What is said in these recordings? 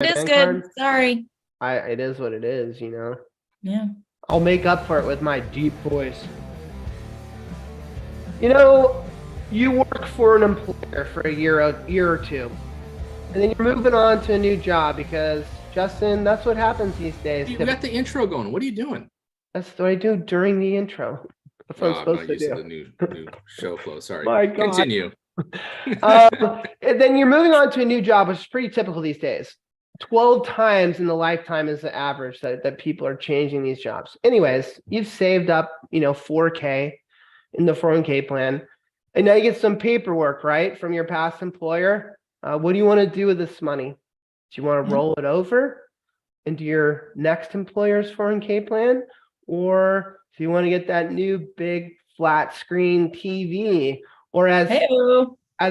It is Vanguard. good. Sorry. It is what it is, you know. Yeah. I'll make up for it with my deep voice. You know, you work for an employer for a year or two, and then you're moving on to a new job because, Justin, that's what happens these days. You got the intro going. What are you doing? That's what I do during the intro. That's what I'm supposed to do. The new show flow. Sorry. My God. Continue. And then you're moving on to a new job, which is pretty typical these days. 12 times in the lifetime is the average that people are changing these jobs. Anyways, you've saved up, $4K in the 401k plan, and now you get some paperwork, right, from your past employer. What do you want to do with this money? Do you want to roll it over into your next employer's 401k plan? Or do you want to get that new big flat screen TV? Or as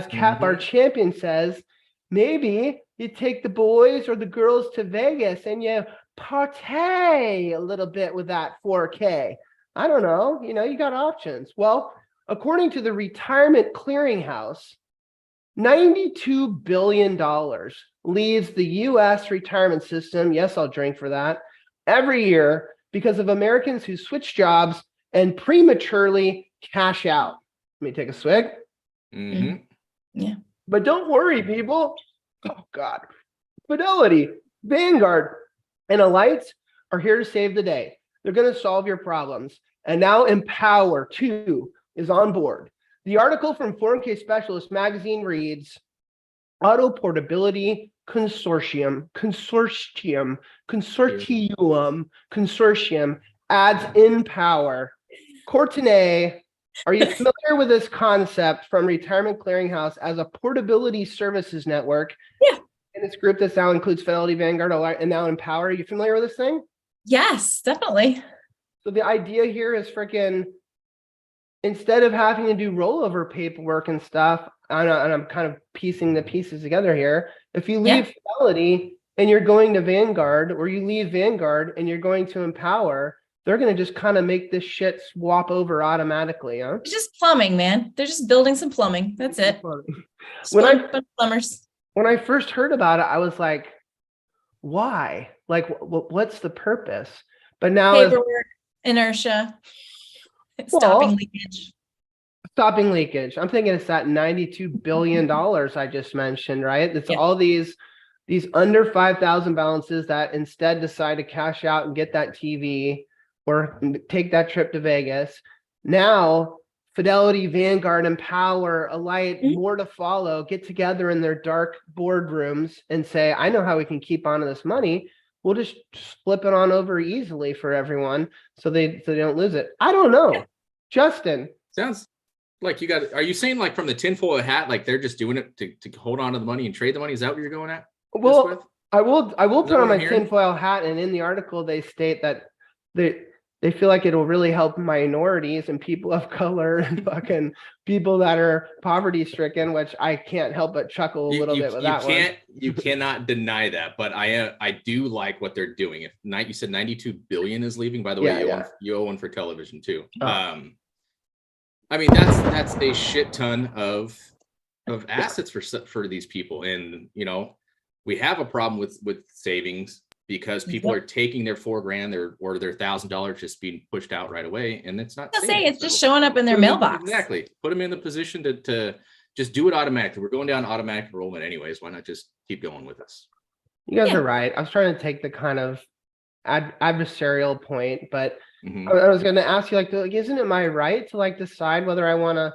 Cat Bar Champion says, maybe you take the boys or the girls to Vegas and you partay a little bit with that 4K. I don't know. You got options. Well, according to the Retirement Clearinghouse, $92 billion leaves the U.S. retirement system. Yes, I'll drink for that. Every year because of Americans who switch jobs and prematurely cash out. Let me take a swig. Mm-hmm. Yeah. But don't worry, people. Oh, God. Fidelity, Vanguard, and Alight are here to save the day. They're going to solve your problems. And now Empower, too, is on board. The article from 401k Specialist magazine reads, Portability Consortium adds Empower. Courtenay, are you familiar with this concept from Retirement Clearinghouse as a portability services network? Yeah. And this group that now includes Fidelity, Vanguard, and now Empower. Are you familiar with this thing? Yes, definitely. So the idea here is instead of having to do rollover paperwork and stuff, and I'm kind of piecing the pieces together here. If you leave Fidelity and you're going to Vanguard, or you leave Vanguard and you're going to Empower, they're going to just kind of make this shit swap over automatically, huh? It's just plumbing, man. They're just building some plumbing. That's it. Plumbers. When I first heard about it, I was like, why? Like, what's the purpose? But now paperwork, inertia, stopping leakage. Stopping leakage. I'm thinking it's that $92 billion I just mentioned, right? It's all these under 5,000 balances that instead decide to cash out and get that TV or take that trip to Vegas. Now, Fidelity, Vanguard, Empower, Alight, more to follow, get together in their dark boardrooms and say, I know how we can keep on to this money. We'll just flip it on over easily for everyone so they don't lose it. I don't know. Justin. Sounds like you got, are you saying like from the tinfoil hat, like they're just doing it to hold on to the money and trade the money? Is that what you're going at? Well, I will put on my tinfoil hat, and in the article they state that they feel like it'll really help minorities and people of color and fucking people that are poverty stricken, which I can't help but chuckle a little bit with that one. You cannot deny that, but I do like what they're doing. If you said 92 billion is leaving, by the way, you owe one for television too. I mean, that's a shit ton of assets for these people. And, we have a problem with savings because people are taking their $4,000 or their $1,000 just being pushed out right away. And it's not, it's just showing up in their mailbox. Exactly. Put them in the position to just do it automatically. We're going down automatic enrollment anyways. Why not just keep going with this? You guys are right. I was trying to take the kind of adversarial point, but I was going to ask you, isn't it my right to decide whether I want to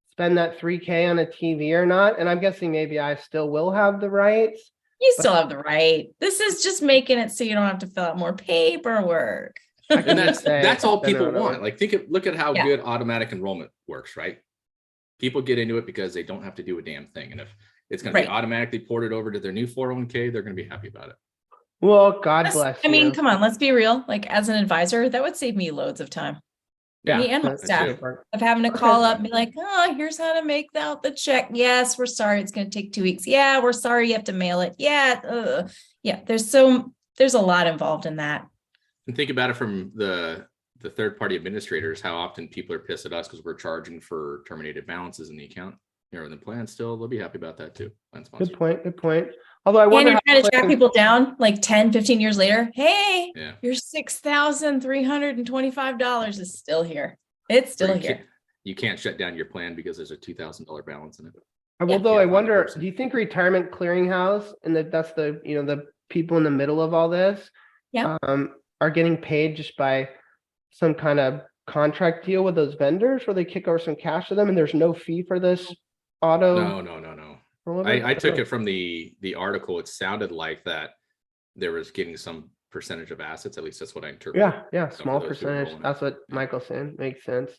spend that $3K on a TV or not? And I'm guessing maybe I still will have the rights. You still have the right. This is just making it so you don't have to fill out more paperwork. And that's all people want. Look at how good automatic enrollment works, right? People get into it because they don't have to do a damn thing. And if it's going to be automatically ported over to their new 401k, they're going to be happy about it. Well, God bless you. I mean, come on, let's be real. As an advisor, that would save me loads of time. Yeah, me and my staff of having to call up and be like, here's how to make out the check. Yes, we're sorry. It's going to take 2 weeks. Yeah, we're sorry. You have to mail it. Yeah. There's a lot involved in that. And think about it from the third party administrators, how often people are pissed at us because we're charging for terminated balances in the account. In the plan still, they'll be happy about that too. Good point. Although I And wonder you're how trying to track clearing- people down like 10, 15 years later. Hey, Yeah. your $6,325 is still here. It's still here. You can't shut down your plan because there's a $2,000 balance in it. Although I Can't find the wonder, person. do you think retirement clearinghouse and that's the, the people in the middle of all this, Yeah. are getting paid just by some kind of contract deal with those vendors where they kick over some cash to them and there's no fee for this auto? No. rollover? I took it from the article. It sounded like that there was getting some percentage of assets. At least that's what I interpreted. Yeah, small for those who are percentage. rolling it. That's what Michael's saying. Makes sense.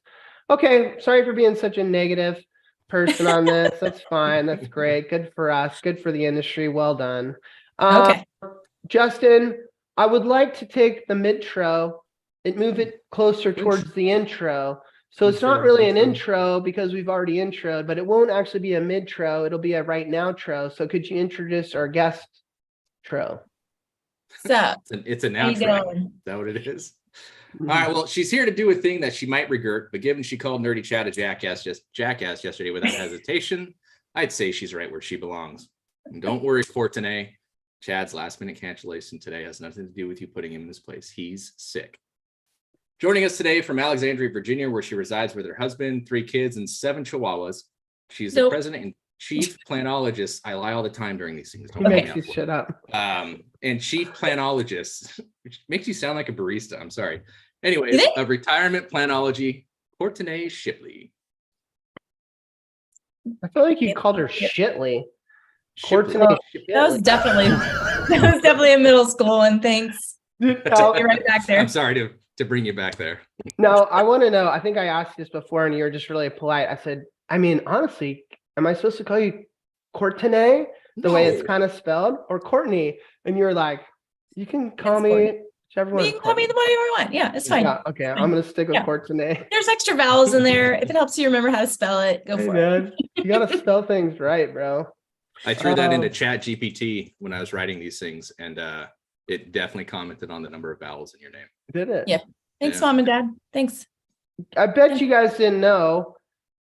Okay, sorry for being such a negative person on this. That's fine. That's great. Good for us. Good for the industry. Well done. Okay. Justin, I would like to take the midtro and move it closer towards the intro. So it's not really an intro because we've already introed, but it won't actually be a midtro. It'll be a right now tro. So could you introduce our guest tro? So It's an how you outro. doing? Is that what it is? All right. Well, she's here to do a thing that she might regret, but given she called Nerdy Chad a jackass yesterday without hesitation, I'd say she's right where she belongs. And don't worry, Courtenay. Chad's last minute cancellation today has nothing to do with you putting him in this place. He's sick. Joining us today from Alexandria, Virginia, where she resides with her husband, 3 kids, and 7 chihuahuas. She's the president and chief planologist. I lie all the time during these things. He makes you shut up. And chief planologist, which makes you sound like a barista. I'm sorry. Anyways, of retirement planology, Courtenay Shipley. I feel like you called her Shitley. Shipley. Courtenay That was definitely a middle school one. Thanks. Shipley. You're right back there. I'm sorry to bring you back there. Now, I want to know, I think I asked this before and you were just really polite. I said, I mean, honestly, am I supposed to call you Courtenay the way it's kind of spelled or Courtney? And you're like, you can call me whichever one. You can call me the whatever you want. Yeah, it's fine. Yeah, okay, I'm going to stick with Courtenay. There's extra vowels in there. If it helps you remember how to spell it, go for it. You got to spell things right, bro. I threw that into Chat GPT when I was writing these things, and it definitely commented on the number of vowels in your name. Did it? Yeah. Thanks, Mom and Dad. Thanks. I bet you guys didn't know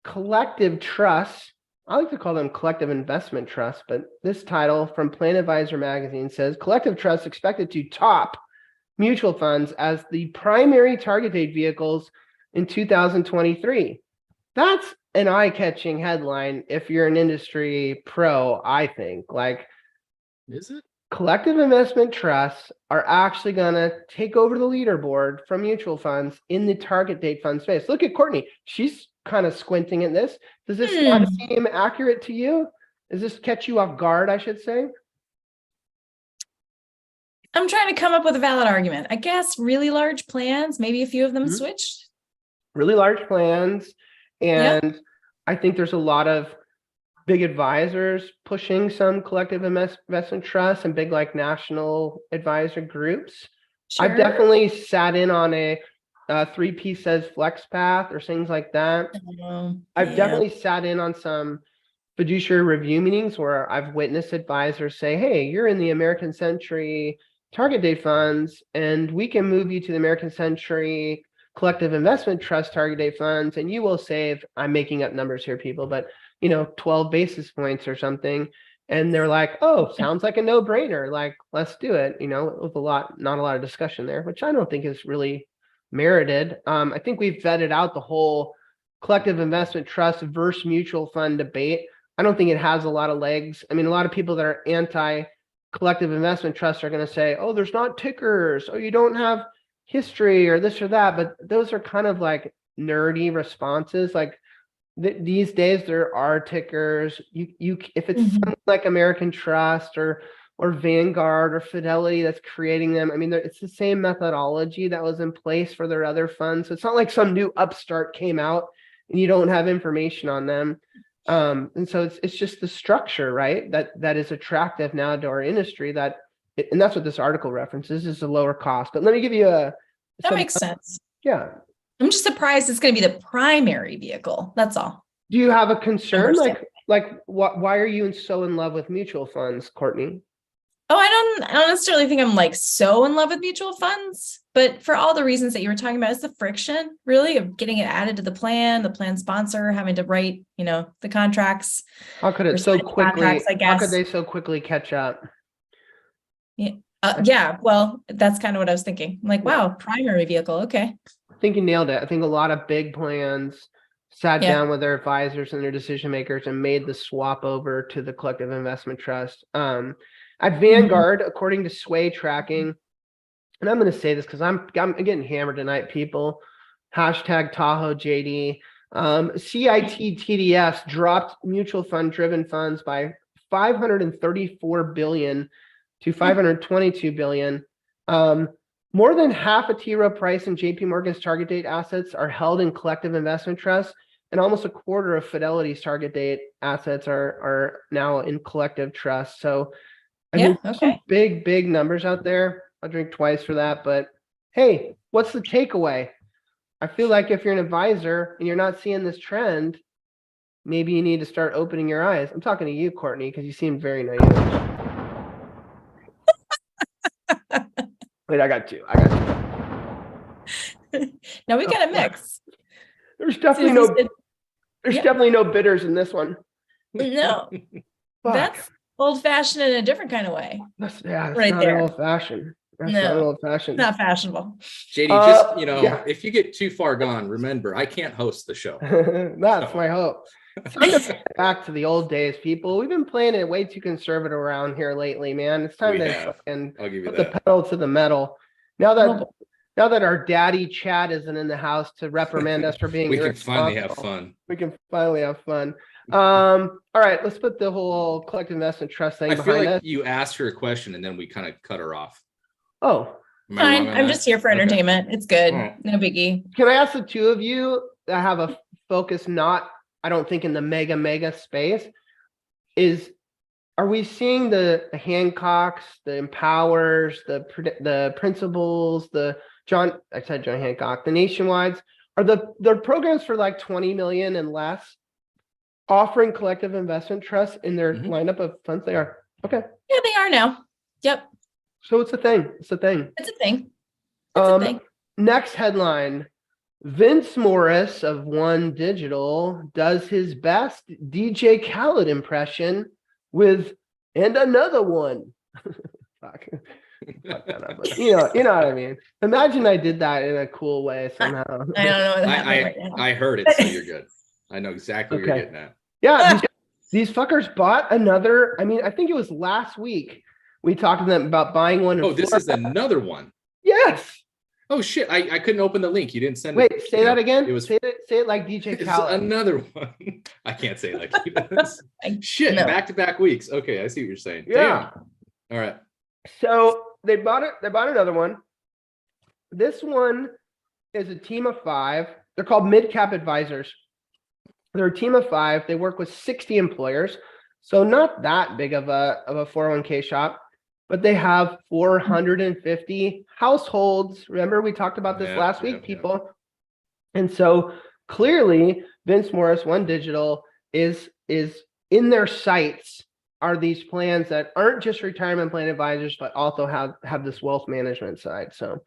collective trusts. I like to call them collective investment trusts, but this title from Plan Advisor magazine says collective trusts expected to top mutual funds as the primary target date vehicles in 2023. That's an eye-catching headline if you're an industry pro, I think. Like, is it? Collective investment trusts are actually going to take over the leaderboard from mutual funds in the target date fund space. Look at Courtney. She's kind of squinting at this. Does this not seem accurate to you? Does this catch you off guard, I should say? I'm trying to come up with a valid argument. I guess really large plans, maybe a few of them switched. Really large plans. And I think there's a lot of big advisors pushing some collective investment trusts and big like national advisor groups. Sure. I've definitely sat in on a 3P says flex path or things like that. I've definitely sat in on some fiduciary review meetings where I've witnessed advisors say, hey, you're in the American Century target date funds and we can move you to the American Century collective investment trust target date funds and you will save, I'm making up numbers here, people, but 12 basis points or something. And they're like, oh, sounds like a no-brainer. Like, let's do it. With not a lot of discussion there, which I don't think is really merited. I think we've vetted out the whole collective investment trust versus mutual fund debate. I don't think it has a lot of legs. I mean, a lot of people that are anti-collective investment trust are going to say, oh, there's not tickers, or you don't have history or this or that. But those are kind of like nerdy responses. Like, these days there are tickers. You if it's something like American Trust or Vanguard or Fidelity that's creating them, I mean, it's the same methodology that was in place for their other funds. So it's not like some new upstart came out and you don't have information on them. And so it's just the structure, right? That is attractive now to our industry. And that's what this article references, is a lower cost. But let me give you that makes sense. Yeah. I'm just surprised it's going to be the primary vehicle. That's all. Do you have a concern? Like why are you so in love with mutual funds, Courtney? Oh, I don't necessarily think I'm like so in love with mutual funds, but for all the reasons that you were talking about, it's the friction really of getting it added to the plan sponsor, having to write, the contracts. How could it or so sign quickly, contracts, I how could guess. they so quickly catch up? Yeah, well, that's kind of what I was thinking. I'm like, wow, primary vehicle. Okay. I think you nailed it. I think a lot of big plans sat Yeah. down with their advisors and their decision makers and made the swap over to the collective investment trust. At Vanguard, according to Sway tracking, and I'm going to say this because I'm getting hammered tonight, people. Hashtag Tahoe JD. CIT TDS dropped mutual fund driven funds by 534 billion to 522 billion. More than half of T. Rowe Price and JP Morgan's target date assets are held in collective investment trusts, and almost a quarter of Fidelity's target date assets are now in collective trusts. So, I mean, some big numbers out there. I'll drink twice for that, but hey, what's the takeaway? I feel like if you're an advisor and you're not seeing this trend, maybe you need to start opening your eyes. I'm talking to you, Courtney, because you seem very naive. Wait, I got two. Now we got a mix. There's definitely definitely no bidders in this one. No, that's old fashioned in a different kind of way. That's right not there. Old fashioned. That's not old fashioned. Not fashionable. JD, just if you get too far gone, remember I can't host the show. That's my hope. It's time to get back to the old days, people. We've been playing it way too conservative around here lately, man. It's time to fucking put the pedal to the metal. Now that our daddy Chad isn't in the house to reprimand us for being we can finally have fun. We can finally have fun. All right, let's put the whole collective investment trust thing behind us. I feel like you asked her a question and then we kind of cut her off. Oh, fine. I'm just here for entertainment. It's good. No biggie. Can I ask the two of you that have a focus not, I don't think, in the mega space, are we seeing the Hancocks, the Empowers, the Principals, I said John Hancock, the Nationwides, are the programs for like 20 million and less offering collective investment trusts in their lineup of funds? They are. Okay. Yeah, they are now. Yep. So it's a thing. It's a thing. It's a thing. It's a thing. Next headline. Vince Morris of One Digital does his best DJ Khaled impression with "and another one." Fuck that up, but you know what I mean. Imagine I did that in a cool way somehow. I don't know what happened right now. I heard it, so you're good. I know exactly what you're getting at. Yeah, these fuckers bought another. I mean, I think it was last week we talked to them about buying one. Oh, this is another one. Yes. Oh shit! I couldn't open the link. You didn't send it. Wait, say that again. Say it like DJ Khaled. Another one. I can't say it like he does. Shit! No. Back-to-back weeks. Okay, I see what you're saying. Yeah. Damn. All right. So they bought it. They bought another one. This one is a team of 5. They're called Mid-Cap Advisors. They're a team of 5. They work with 60 employers, so not that big of a 401k shop. But they have 450 households. Remember, we talked about this last week, people. And so clearly, Vince Morris, One Digital, is in their sights are these plans that aren't just retirement plan advisors, but also have this wealth management side. So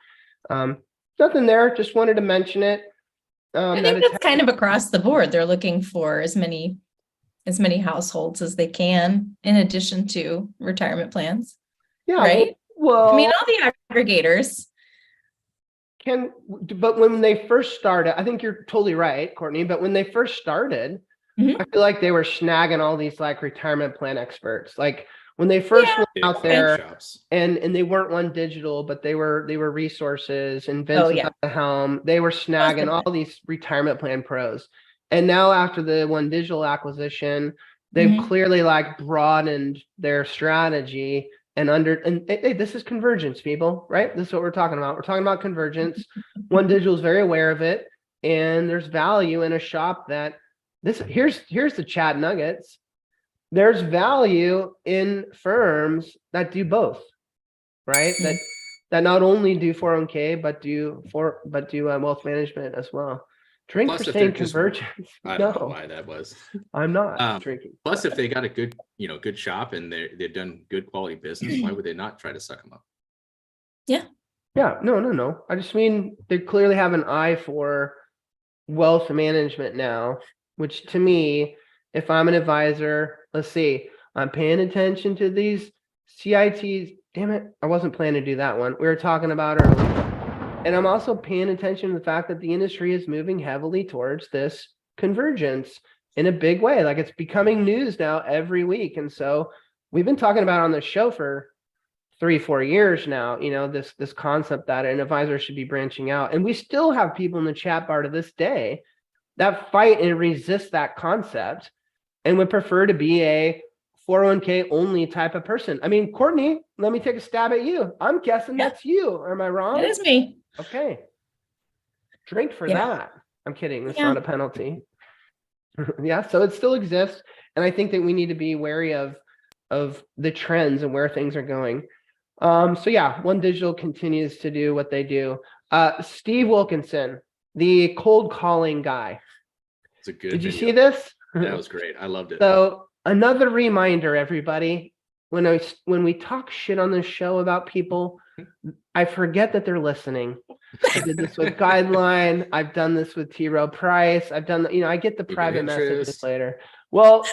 nothing there. Just wanted to mention it. I think that's kind of across the board. They're looking for as many households as they can, in addition to retirement plans. Yeah. Right. Well, I mean, all the aggregators but when they first started, I think you're totally right, Courtney. But when they first started, I feel like they were snagging all these like retirement plan experts. Like when they first went out there, and they weren't One Digital, but they were Resources, and Vince was at the helm. They were snagging all these retirement plan pros. And now after the One Digital acquisition, they've clearly like broadened their strategy. And hey, this is convergence, people, right? This is what we're talking about. We're talking about convergence. One Digital is very aware of it, and there's value in a shop that here's the chat nuggets. There's value in firms that do both, right? That not only do 401k but do wealth management as well. Drink Plus, for if saying they're just- convergence. I don't know No, why that was. I'm not drinking. Plus, if they got a good, good shop and they've done good quality business, why would they not try to suck them up? Yeah, no. I just mean they clearly have an eye for wealth management now, which to me, if I'm an advisor, let's see, I'm paying attention to these CITs. Damn it, I wasn't planning to do that one. We were talking about earlier. And I'm also paying attention to the fact that the industry is moving heavily towards this convergence in a big way. Like it's becoming news now every week. And so we've been talking about on the show for 3-4 years now, this concept that an advisor should be branching out. And we still have people in the chat bar to this day that fight and resist that concept and would prefer to be a 401k only type of person. I mean, Courtney, let me take a stab at you. I'm guessing that's you. Am I wrong? That is me. Okay. Drink for that. I'm kidding. It's not a penalty. Yeah. So it still exists. And I think that we need to be wary of the trends and where things are going. So yeah, One Digital continues to do what they do. Steve Wilkinson, the cold calling guy. It's a good Did you video. see this? That was great. I loved it. So another reminder, everybody, when we talk shit on this show about people, I forget that they're listening. I did this with Guideline. I've done this with T. Rowe Price. I've done, I get the private messages later. Well,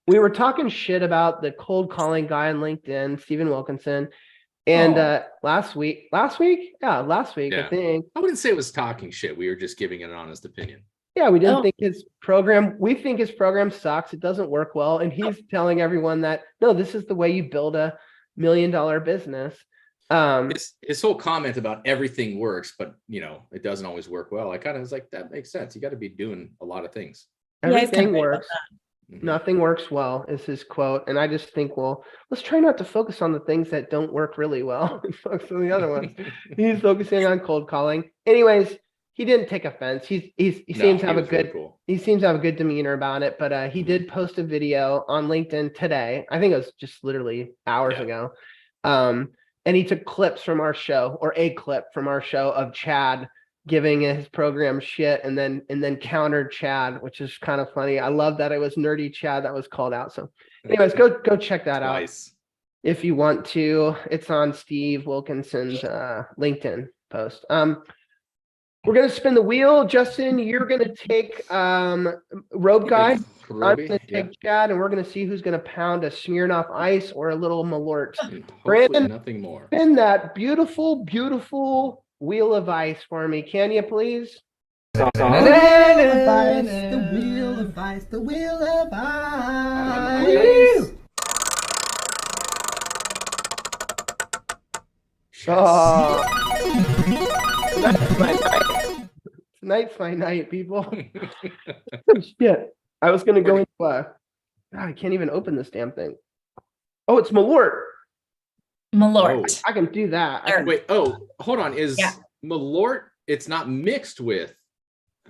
we were talking shit about the cold calling guy on LinkedIn, Stephen Wilkinson. And last week, I think. I wouldn't say it was talking shit. We were just giving an honest opinion. Yeah, we didn't think we think his program sucks. It doesn't work well. And he's telling everyone that, no, this is the way you build $1 million business. His whole comment about everything works, but it doesn't always work well. I kind of was like, that makes sense. You got to be doing a lot of things. Everything works. Nothing works well is his quote. And I just think, well, let's try not to focus on the things that don't work really well and focus on the other ones. He's focusing on cold calling. Anyways, he didn't take offense. He seems to have he seems to have a good demeanor about it. But he did post a video on LinkedIn today. I think it was just literally hours ago. And he took clips from our show, or a clip from our show, of Chad giving his program shit, and then countered Chad, which is kind of funny. I love that it was nerdy Chad that was called out. So anyways, go check that out if you want to. It's on Steve Wilkinson's LinkedIn post. We're going to spin the wheel. Justin, you're going to take Robe Guy. I'm going to take Chad, and we're going to see who's going to pound a Smirnoff Ice or a little Malort. Brandon, nothing more. Spin that beautiful, beautiful wheel of ice for me. Can you please? The wheel of ice, the wheel of ice. Oh. Tonight's my night, people. Oh, shit. I was going to go into God, I can't even open this damn thing. Oh, it's Malort. Malort. I can do that. Wait, hold on. Is Malort, it's not mixed with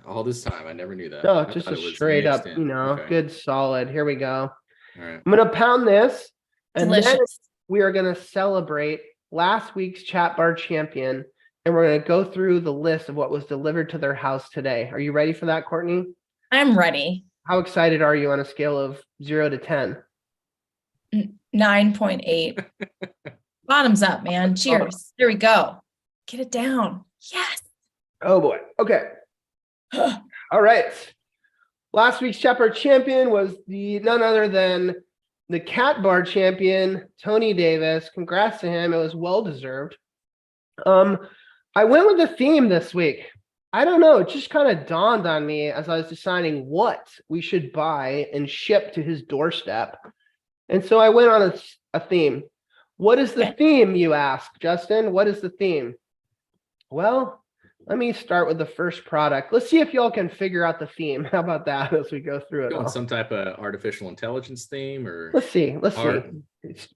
all this time? I never knew that. No, just a straight up, good solid. Here we go. All right. I'm going to pound this. And Delicious. then we are going to celebrate last week's chat bar champion. And we're going to go through the list of what was delivered to their house today. Are you ready for that, Courtney? I'm ready. How excited are you on a scale of 0 to 10? 9.8. Bottoms up, man. Cheers. There we go. Get it down. Yes. Oh boy. Okay. All right. Last week's chat bar champion was none other than the cat bar champion, Tony Davis. Congrats to him. It was well deserved. I went with the theme this week. I don't know. It just kind of dawned on me as I was deciding what we should buy and ship to his doorstep. And so I went on a theme. What is the theme, you ask, Justin? What is the theme? Well, let me start with the first product. Let's see if y'all can figure out the theme. How about that as we go through it? You want some type of artificial intelligence theme, or let's see.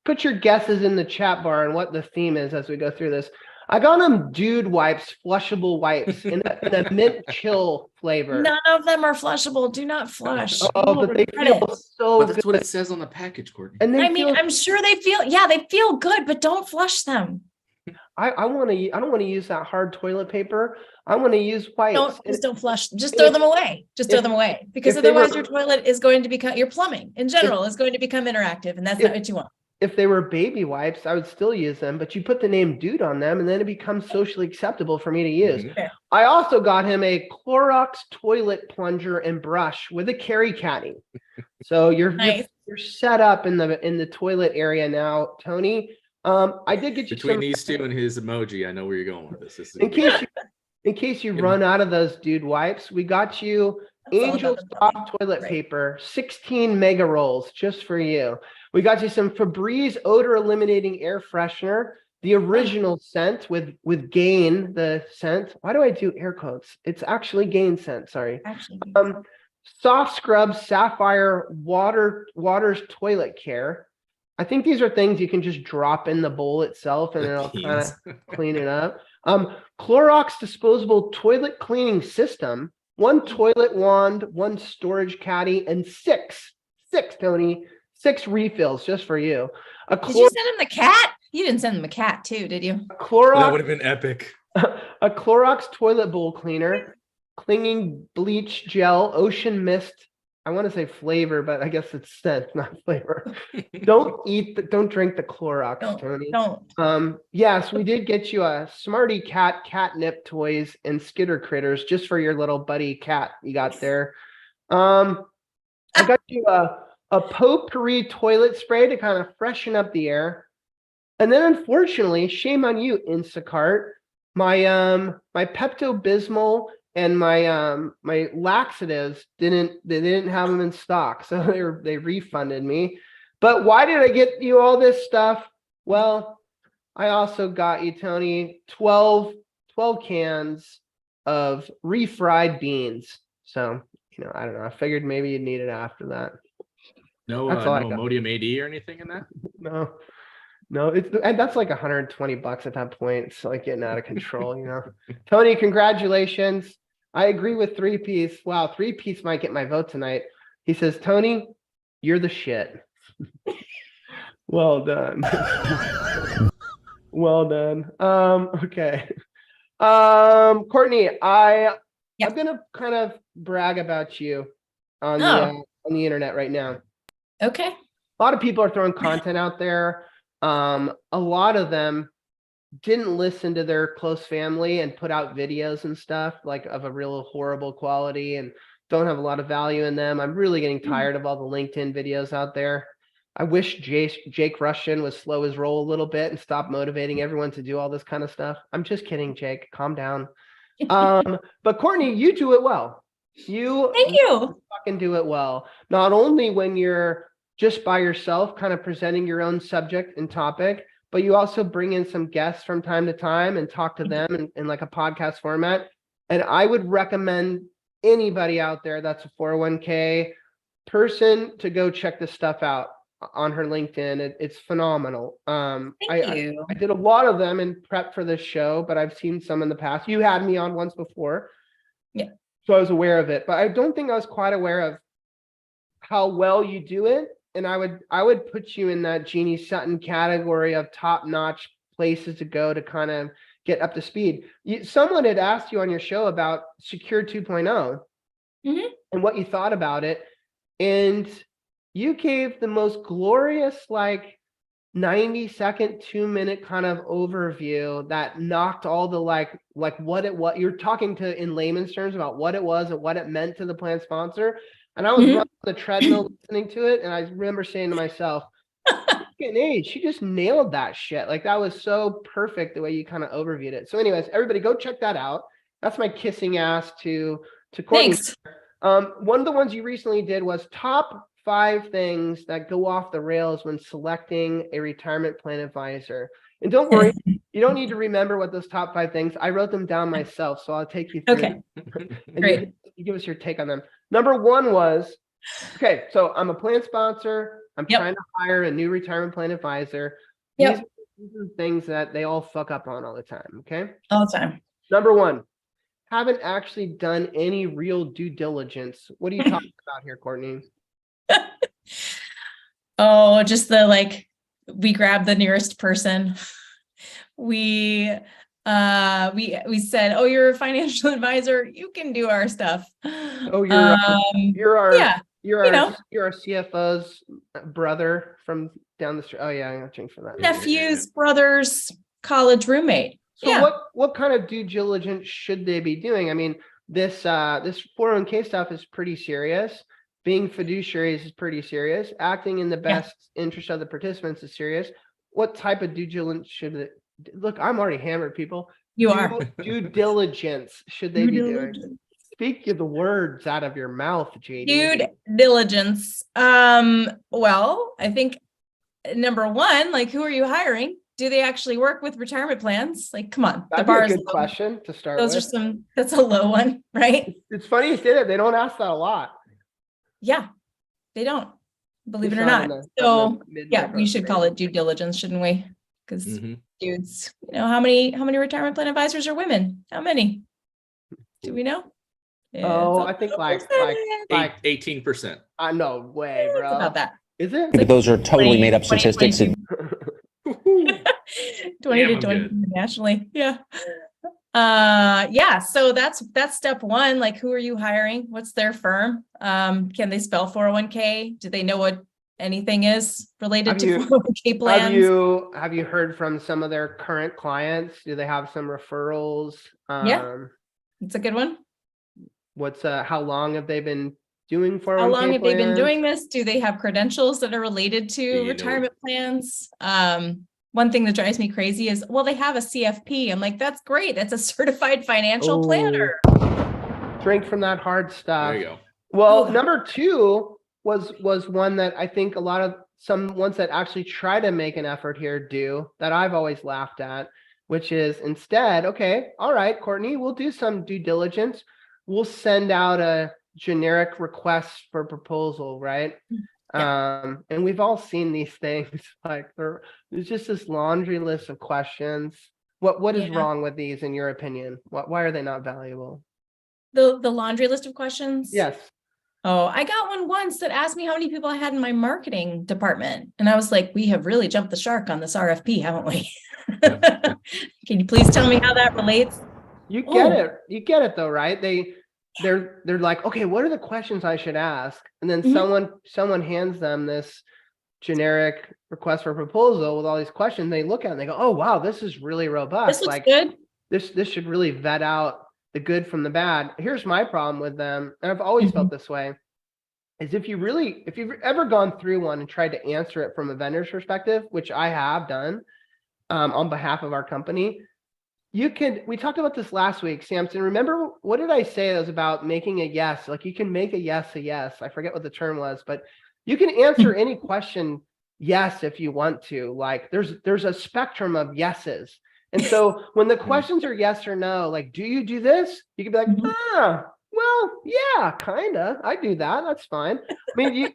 Put your guesses in the chat bar on what the theme is as we go through this. I got them dude wipes, flushable wipes in a mint chill flavor. None of them are flushable. Do not flush. Oh, but they feel so but that's good. what it says on the package, Courtney. And I'm sure they feel good, but don't flush them. I want to, I don't want to use that hard toilet paper. I want to use wipes. Don't flush, just throw them away. Just throw them away, because if they otherwise were- your toilet is going to become, your plumbing in general is going to become interactive, and that's not what you want. If they were baby wipes, I would still use them, but you put the name dude on them and then it becomes socially acceptable for me to use. Mhm. Fair. I also got him a Clorox toilet plunger and brush with a carry caddy. So Nice. you're set up in the toilet area now, Tony. I did get you Between some, these two and his emoji, I know where you're going with this. This is in case you run out of those dude wipes, we got you That's all Angel about the Soft plumbing. toilet Right. paper, 16 mega rolls just for you. We got you some Febreze odor eliminating air freshener, the original scent with Gain, the scent. Why do I do air quotes? It's actually Gain scent, sorry. Actually, Soft scrub sapphire water's toilet care. I think these are things you can just drop in the bowl itself and it'll kind of clean it up. Clorox disposable toilet cleaning system, 1 toilet wand, 1 storage caddy, and 6, Tony, 6 refills just for you. did you send him the cat? You didn't send him a cat too, did you? That Clorox would have been epic. a Clorox toilet bowl cleaner, clinging bleach gel, ocean mist. I want to say flavor, but I guess it's scent, not flavor. Don't drink the Clorox, Tony. Don't. Yes, we did get you a Smarty Cat catnip toys and Skitter critters just for your little buddy cat you got there. I got you a potpourri toilet spray to kind of freshen up the air. And then unfortunately, shame on you, Instacart. My Pepto-Bismol and my laxatives didn't have them in stock, so they refunded me. But why did I get you all this stuff? Well, I also got you, Tony, 12 cans of refried beans. So, I don't know. I figured maybe you'd need it after that. No, That's no all I got. Imodium AD or anything in that? No, and that's like $120 at that point. It's like getting out of control, Tony, congratulations. I agree with 3-piece. Wow, 3-piece might get my vote tonight. He says, Tony, you're the shit. Well done. Well done. Okay. Courtney, I'm gonna kind of brag about you on the internet right now. Okay. A lot of people are throwing content out there. A lot of them didn't listen to their close family and put out videos and stuff like of a real horrible quality and don't have a lot of value in them. I'm really getting tired of all the LinkedIn videos out there. I wish Jake Russian was slow his roll a little bit and stop motivating everyone to do all this kind of stuff. I'm just kidding, Jake. Calm down. But Courtney, you do it well. Thank you. Fucking do it well. Not only when you're just by yourself, kind of presenting your own subject and topic, but you also bring in some guests from time to time and talk to them in like a podcast format. And I would recommend anybody out there that's a 401k person to go check this stuff out on her LinkedIn. It's phenomenal. Thank you. I did a lot of them in prep for this show, but I've seen some in the past. You had me on once before. Yeah. So I was aware of it, but I don't think I was quite aware of how well you do it. And I would put you in that Jeannie Sutton category of top-notch places to go to kind of get up to speed. Someone had asked you on your show about Secure 2.0 and what you thought about it. And you gave the most glorious, 90-second, 2-minute kind of overview that knocked all the like what you're talking to in layman's terms about what it was and what it meant to the plan sponsor. And I was running on the treadmill listening to it, and I remember saying to myself, she just nailed that shit. Like that was so perfect the way you kind of overviewed it. So anyways, everybody go check that out. That's my kissing ass to Courtney. Thanks. One of the ones you recently did was top 5 things that go off the rails when selecting a retirement plan advisor. And don't worry, you don't need to remember what those top 5 things. I wrote them down myself, so I'll take you through. Okay. And Great. you give us your take on them. Number 1 was, okay, so I'm a plan sponsor. I'm trying to hire a new retirement plan advisor. These are things that they all fuck up on all the time. Okay. All the time. Number 1, haven't actually done any real due diligence. What are you talking about here, Courtney? Oh, just we grab the nearest person. we said, oh, you're a financial advisor, you can do our stuff. Oh, you're our yeah, you're you our know. you're our CFO's brother from down the street. Oh yeah, I'm gonna change for that. Nephew's brother's college roommate. So Yeah. what kind of due diligence should they be doing? I mean, this 401k stuff is pretty serious. Being fiduciaries is pretty serious. Acting in the best interest of the participants is serious. What type of due diligence should it look? I'm already hammered, people. Due diligence should they be doing? Speak the words out of your mouth, JD. Due diligence. Well, I think number one, like, who are you hiring? Do they actually work with retirement plans? Like, come on, That'd be a good question to start with. That's a low one, right? It's funny you say that. They don't ask that a lot. Yeah, they don't, believe it or not. So yeah, we should call it due diligence, shouldn't we? Because dudes, how many retirement plan advisors are women? How many? Do we know? I think like 18%. No way, bro. It's about that. Is it? But those are totally made up statistics. 20 to 20 nationally. Yeah. So that's step one. Like, who are you hiring? What's their firm? Can they spell 401k? Do they know what anything is related to 401k plans? Have you heard from some of their current clients? Do they have some referrals? It's a good one. How long have they been doing 401k How long have plans? they been doing this? Do they have credentials that are related to retirement plans? One thing that drives me crazy is, well, they have a CFP. I'm like, that's great. That's a certified financial planner. Drink from that hard stuff. There you go. Well, number two was one that I think a lot of some ones that actually try to make an effort here do, that I've always laughed at, which is instead, okay, all right, Courtney, we'll do some due diligence. We'll send out a generic request for proposal, right? And we've all seen these things. Like there's just this laundry list of questions. What is wrong with these in your opinion? Why are they not valuable? The laundry list of questions? Yes. Oh, I got one once that asked me how many people I had in my marketing department. And I was like, we have really jumped the shark on this RFP, haven't we? Can you please tell me how that relates? You get it. You get it though, right? They're like, okay, what are the questions I should ask? And then someone hands them this generic request for proposal with all these questions. They look at it and they go, oh wow, this is really robust. This looks good. This should really vet out the good from the bad. Here's my problem with them, and I've always felt this way, is if you've ever gone through one and tried to answer it from a vendor's perspective, which I have done on behalf of our company. We talked about this last week, Samson. Remember, what did I say? That was about making a yes. Like, you can make a yes. I forget what the term was, but you can answer any question yes if you want to. Like, there's a spectrum of yeses. And so when the questions are yes or no, like, do you do this? You can be like, well, yeah, kind of. I do that. That's fine. I mean,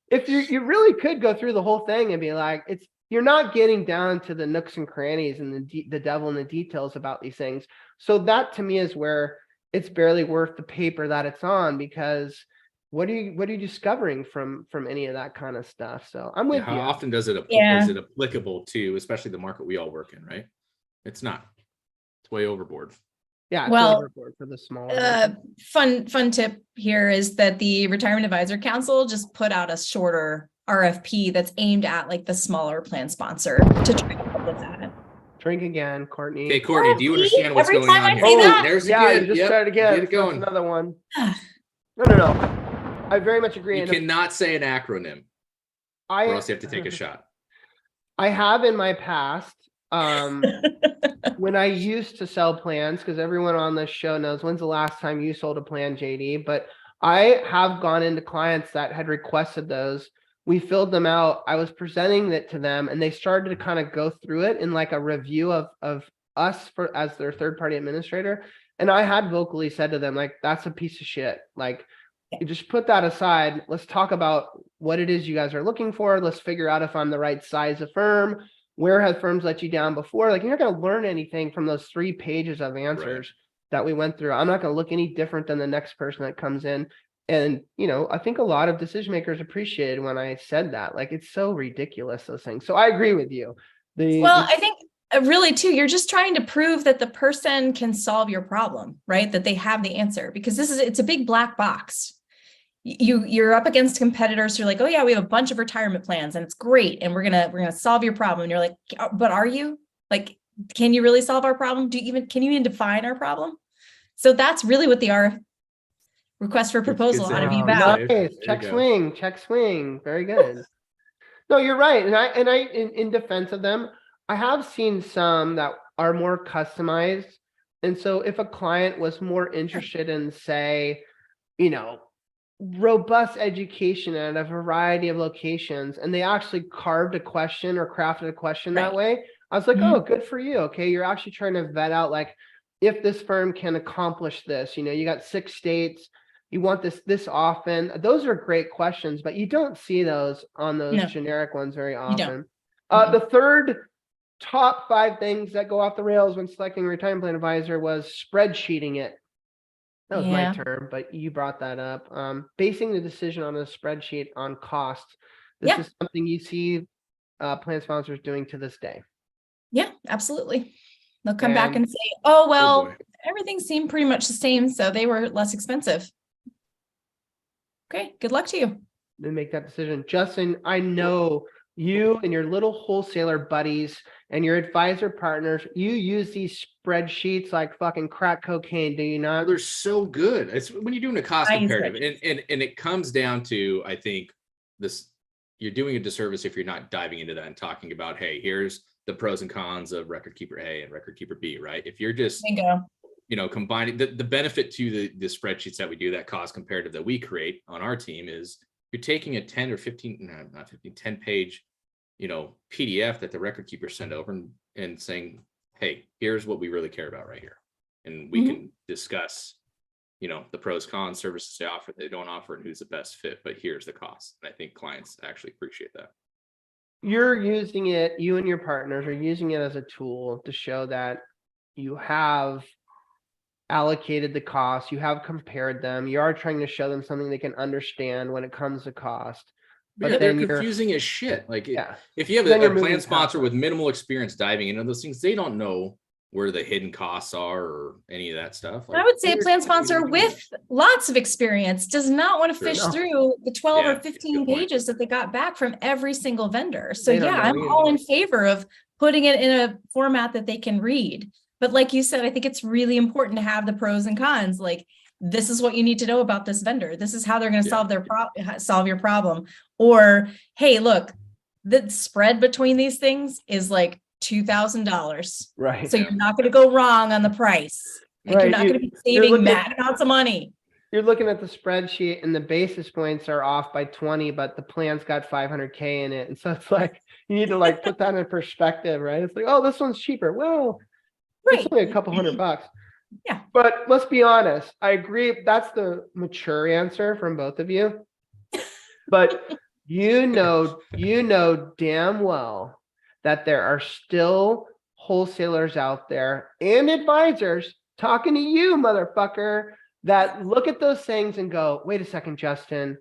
if you really could go through the whole thing and be like, you're not getting down to the nooks and crannies and the devil in the details about these things. So that to me is where it's barely worth the paper that it's on, because what are you discovering from any of that kind of stuff? So I'm with you. How often is it applicable to, especially the market we all work in, right? It's not. It's way overboard. Yeah. Well, overboard for the smaller. Fun tip here is that the Retirement Advisor Council just put out a shorter RFP that's aimed at like the smaller plan sponsor to try to help with that. Drink again, Courtney. Okay, Courtney, do you understand what's going on here? There's you just tried again. Get it going. Another one. No. I very much agree. You cannot say an acronym, or else you have to take a shot. I have in my past, when I used to sell plans, because everyone on this show knows, when's the last time you sold a plan, JD? But I have gone into clients that had requested those. We filled them out. I was presenting it to them, and they started to kind of go through it in like a review of us as their third-party administrator. And I had vocally said to them, like, that's a piece of shit. Like, you just put that aside. Let's talk about what it is you guys are looking for. Let's figure out if I'm the right size of firm. Where have firms let you down before? Like, you're not going to learn anything from those 3 pages of answers that we went through. I'm not going to look any different than the next person that comes in. And, I think a lot of decision makers appreciated when I said that. Like, it's so ridiculous, those things. So I agree with you. I think really too, you're just trying to prove that the person can solve your problem, right? That they have the answer, because it's a big black box. You're up against competitors who are like, oh yeah, we have a bunch of retirement plans and it's great. And we're going to solve your problem. And you're like, but are you like, can you really solve our problem? Can you even define our problem? So that's really what the request for proposal ought to be about. Nice. Check swing. Very good. No, you're right. And in defense of them, I have seen some that are more customized. And so if a client was more interested in, say, robust education at a variety of locations, and they actually carved a question or crafted a question that way, I was like, oh, good for you. Okay. You're actually trying to vet out, like, if this firm can accomplish this, you got 6 states, you want this often. Those are great questions, but you don't see those on those generic ones very often. The third top 5 things that go off the rails when selecting a retirement plan advisor was spreadsheeting it. That was my term, but you brought that up. Basing the decision on a spreadsheet on costs. This is something you see plan sponsors doing to this day. Yeah, absolutely. They'll come back and say, oh, well, everything seemed pretty much the same, so they were less expensive. Okay, good luck to you. Then make that decision. Justin, I know you and your little wholesaler buddies and your advisor partners, you use these spreadsheets like fucking crack cocaine, do you not? They're so good. It's when you're doing a cost comparative, and it comes down to, I think, you're doing a disservice if you're not diving into that and talking about, hey, here's the pros and cons of record keeper A and record keeper B, right? If you're just combining the benefit to the spreadsheets that we do, that cost comparative that we create on our team, is you're taking a 10 page PDF that the record keepers send over and saying, hey, here's what we really care about right here, and we can discuss the pros, cons, services they offer, they don't offer, and who's the best fit, but here's the cost. And I think clients actually appreciate that. You're using it, you and your partners are using it as a tool to show that you have allocated the costs, you have compared them, you are trying to show them something they can understand when it comes to cost. But they're confusing as shit. Like, if you have a plan sponsor with minimal experience diving into those things, they don't know where the hidden costs are or any of that stuff. Like, I would say a plan sponsor with lots of experience does not want to fish through the 12 or 15 pages that they got back from every single vendor. So I'm all in favor of putting it in a format that they can read. But like you said, I think it's really important to have the pros and cons. Like, this is what you need to know about this vendor. This is how they're going to solve your problem. Or, hey, look, the spread between these things is like $2,000. Right. So you're not going to go wrong on the price. Like, you're not going to be saving mad amounts of money. You're looking at the spreadsheet and the basis points are off by 20, but the plan's got 500K in it. And so it's like, you need to like put that in perspective, right? It's like, oh, this one's cheaper. Well, it's only a couple $100. Yeah. But let's be honest. I agree. That's the mature answer from both of you. But you know damn well that there are still wholesalers out there and advisors talking to you, motherfucker, that look at those things and go, wait a second, Justin.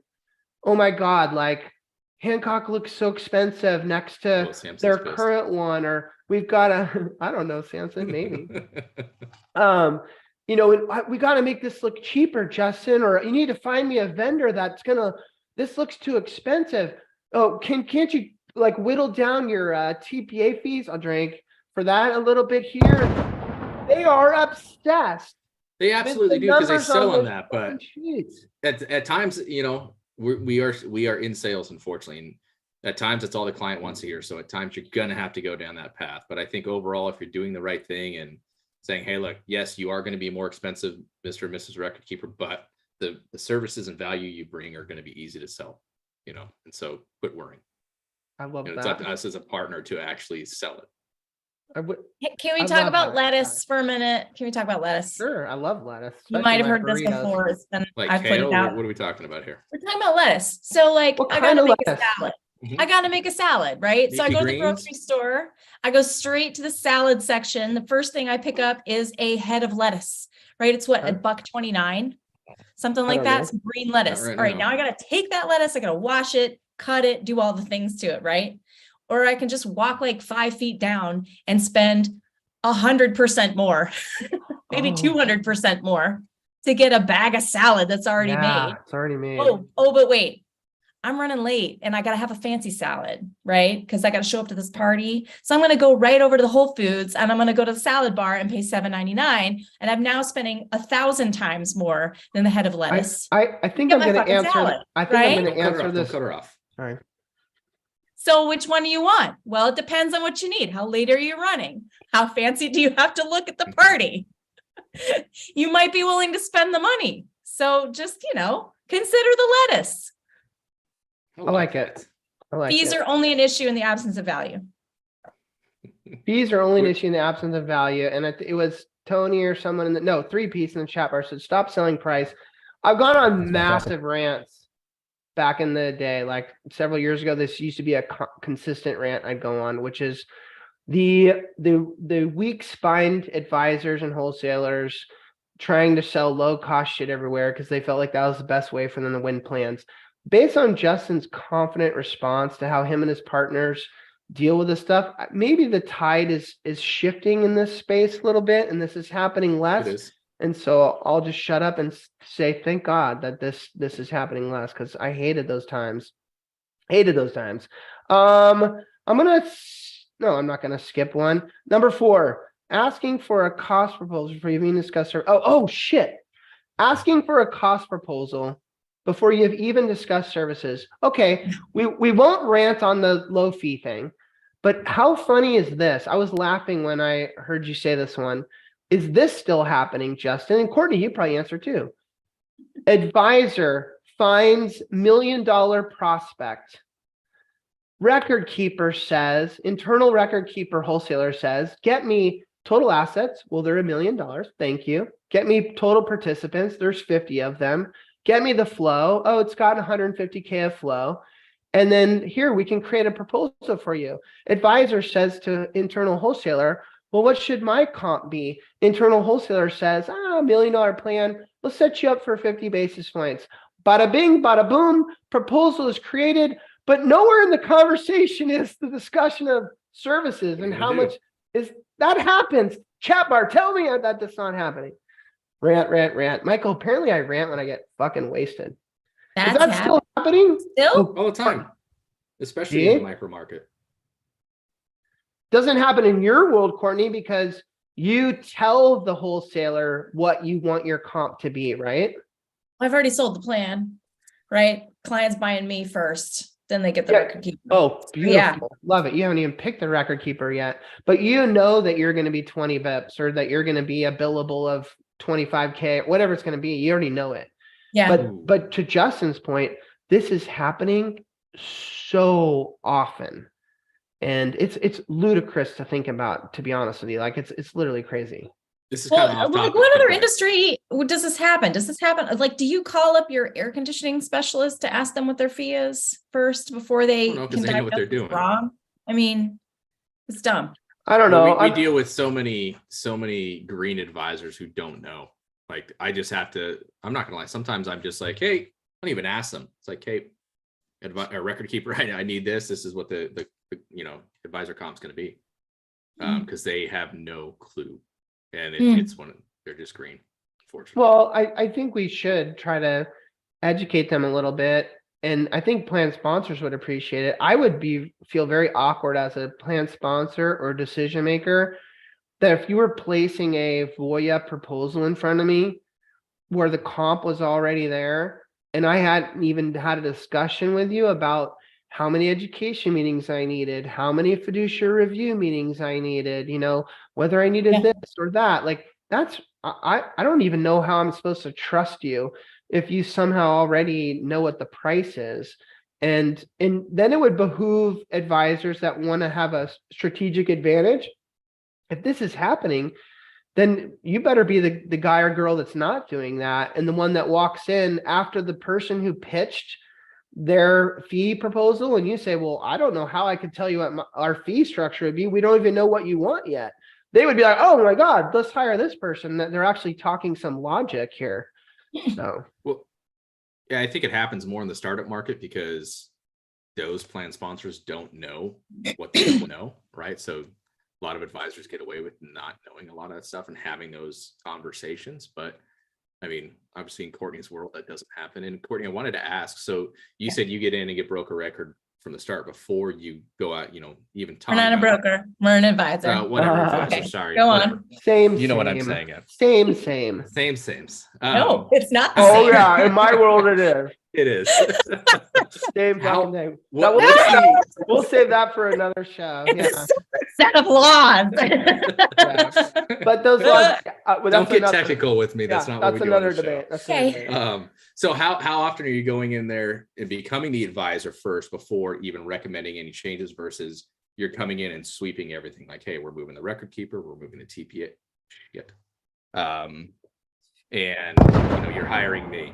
Oh my God, like Hancock looks so expensive next to their current one, or we've got I don't know, Samson, maybe. We got to make this look cheaper, Justin, or you need to find me a vendor that's this looks too expensive. Oh, can't you like whittle down your TPA fees? I'll drink for that a little bit here. They are obsessed. They absolutely do, because they sell on that. But at times, we are in sales, unfortunately, and at times it's all the client wants to hear. So at times you're gonna have to go down that path. But I think overall, if you're doing the right thing and saying, hey, look, yes, you are going to be more expensive, Mr. and Mrs. Record Keeper, but the services and value you bring are going to be easy to sell, and so quit worrying. I love that. It's up to us as a partner to actually sell it. Can we talk about lettuce for a minute? Can we talk about lettuce? Sure, I love lettuce. You might have heard this before. It's been, like I've kale, put it out. what are we talking about here? We're talking about lettuce. So like, What I kind gotta of make lettuce? a salad. Mhm. I gotta make a salad, right? So I Leafy go to the greens? grocery store. I go straight to the salad section. The first thing I pick up is a head of lettuce, right? It's what, Okay. $1.29, something I like don't that. know. Some green lettuce. Not right All right, now. now I gotta take that lettuce. I gotta wash it, cut it, do all the things to it, right? or I can just walk like 5 feet down and spend 100% more, maybe 200% more to get a bag of salad that's already made. It's already made. Oh, but wait, I'm running late and I got to have a fancy salad, right? Because I got to show up to this party. So I'm going to go right over to the Whole Foods and I'm going to go to the salad bar and pay $7.99. And I'm now spending 1,000 times more than the head of lettuce. I think Get I'm my going to fucking answer. salad, I think right? I'm going to answer Don't this. cut her off. Sorry. So which one do you want? Well, it depends on what you need. How late are you running? How fancy do you have to look at the party? You might be willing to spend the money. So just, consider the lettuce. I like it. Fees are only an issue in the absence of value. Fees are only an issue in the absence of value. And it was Tony or someone in the, no, 3-piece in the chat bar said, stop selling price. I've gone on massive rants back in the day, like several years ago. This used to be a consistent rant I'd go on, which is the weak-spined advisors and wholesalers trying to sell low-cost shit everywhere because they felt like that was the best way for them to win plans. Based on Justin's confident response to how him and his partners deal with this stuff, maybe the tide is shifting in this space a little bit, and this is happening less. It is. And so I'll just shut up and say, thank God that this is happening less, because I hated those times. I'm not gonna skip one. Number 4, asking for a cost proposal before you even discuss her. Oh shit. Asking for a cost proposal before you've even discussed services. Okay, we won't rant on the low fee thing, but how funny is this? I was laughing when I heard you say this one. Is this still happening, Justin? And Courtney, you probably answer too. Advisor finds $1 million prospect. Record keeper says, internal record keeper wholesaler says, get me total assets. Well, they're $1 million. Thank you. Get me total participants. There's 50 of them. Get me the flow. Oh, it's got 150K of flow. And then here we can create a proposal for you. Advisor says to internal wholesaler, well, what should my comp be? Internal wholesaler says, $1 million plan. We'll set you up for 50 basis points. Bada bing, bada boom. Proposal is created, but nowhere in the conversation is the discussion of services and how much is that happens. Chat bar, tell me that that's not happening. Rant. Michael, apparently I rant when I get fucking wasted. Is that still happening? Still? All the time. Especially in the micro market. Doesn't happen in your world, Courtney, because you tell the wholesaler what you want your comp to be, right? I've already sold the plan, right? Clients buying me first, then they get the record keeper. Oh, beautiful. Yeah. Love it. You haven't even picked the record keeper yet, but you know that you're going to be 20 bips or that you're going to be a billable of 25K, whatever it's going to be. You already know it. Yeah. But to Justin's point, this is happening so often. And it's ludicrous to think about, to be honest with you. Like it's literally crazy. This is kind of off like topic, what other but- industry does this happen? Does this happen? Like, do you call up your air conditioning specialist to ask them what their fee is first before they know, 'cause can they know what they're diagnose it's doing. wrong? I mean, it's dumb. I don't know. We deal with so many green advisors who don't know. Like, I just have to, I'm not gonna lie. Sometimes I'm just like, hey, I don't even ask them. It's like, hey, a record keeper, I need this. This is what the advisor comp's going to be. Because they have no clue. And it's they're just green, unfortunately. Well, I think we should try to educate them a little bit. And I think plan sponsors would appreciate it. I would feel very awkward as a plan sponsor or decision maker that if you were placing a Voya proposal in front of me where the comp was already there and I hadn't even had a discussion with you about how many education meetings I needed, how many fiduciary review meetings I needed, whether I needed this or that. Like I don't even know how I'm supposed to trust you if you somehow already know what the price is. And then it would behoove advisors that want to have a strategic advantage. If this is happening, then you better be the guy or girl that's not doing that. And the one that walks in after the person who pitched their fee proposal. And you say, well, I don't know how I could tell you what our fee structure would be. We don't even know what you want yet. They would be like, oh my God, let's hire this person. That they're actually talking some logic here. So, well, yeah, I think it happens more in the startup market because those plan sponsors don't know what they don't know, right? So a lot of advisors get away with not knowing a lot of that stuff and having those conversations. But I mean, obviously in Courtney's world, that doesn't happen. And Courtney, I wanted to ask, so you said you get in and get broker record from the start before you go out, even talk. We're not a broker. We're an advisor. Whatever, advisor, Okay, sorry. go whatever. on. Same. You know what I'm same. saying. Yeah. Same. Same. No, it's not the Oh same. yeah, in my world it is. It is. Same How- fucking thing. what- We'll save that for another show. It's Yeah. a separate set of laws. But those laws, Don't get technical with me. That's not what we that's do on another the show. debate. That's Okay. another debate. So how often are you going in there and becoming the advisor first before even recommending any changes versus you're coming in and sweeping everything like, hey, we're moving the record keeper, we're moving the TPA, shit. And you're hiring me.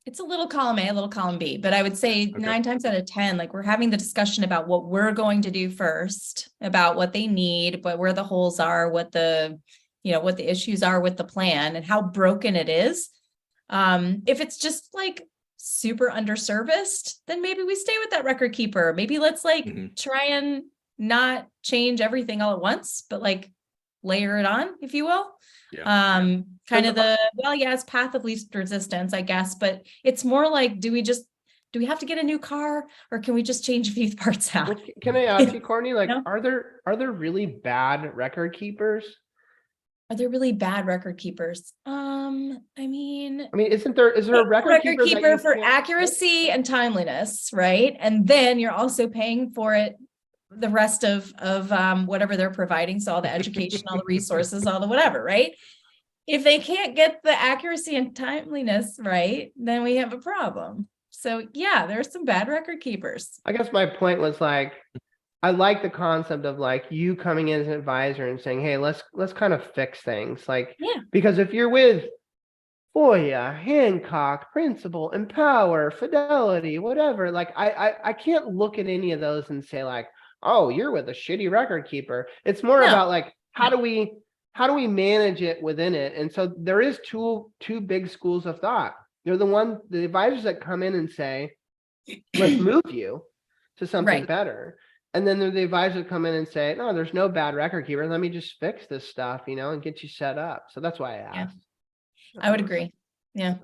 It's a little column A, a little column B, but I would say 9 times out of 10, like we're having the discussion about what we're going to do first, about what they need, but where the holes are, what the issues are with the plan and how broken it is. If it's just like super underserviced, then maybe we stay with that record keeper. Maybe let's try and not change everything all at once, but like layer it on, if you will. Yeah. Kind of it's path of least resistance, I guess, but it's more like, do we have to get a new car or can we just change a few parts out? Well, can I ask you, Courtney, like, No. are there really bad record keepers? Are there really bad record keepers? I mean, is there a record keeper that you for can't- accuracy and timeliness, right? And then you're also paying for it, the rest of whatever they're providing. So all the education, all the resources, all the whatever, right? If they can't get the accuracy and timeliness right, then we have a problem. So yeah, there's some bad record keepers. I guess my point was like, I like the concept of like you coming in as an advisor and saying, hey, let's kind of fix things. Like, Yeah. because if you're with Foya, Hancock, Principal, Empower, Fidelity, whatever, like I can't look at any of those and say like, oh, you're with a shitty record keeper. It's more No. about like, how do we manage it within it? And so there is two big schools of thought. They're the advisors that come in and say, let's move you to something Right. better. And then the advisors that come in and say, no, there's no bad record keeper. Let me just fix this stuff, and get you set up. So that's why I Yeah. asked. I would agree. Yeah.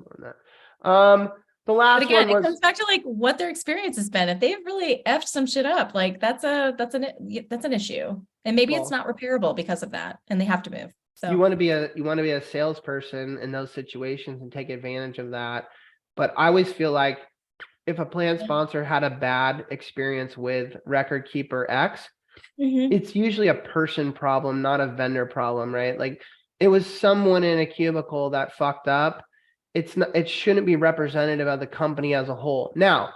The last But again, one it was comes back to like what their experience has been. If they've really effed some shit up, like that's an issue. And maybe it's not repairable because of that. And they have to move. So you want to be a salesperson in those situations and take advantage of that. But I always feel like if a plan sponsor had a bad experience with record keeper X, it's usually a person problem, not a vendor problem, right? Like it was someone in a cubicle that fucked up. It shouldn't be representative of the company as a whole. Now,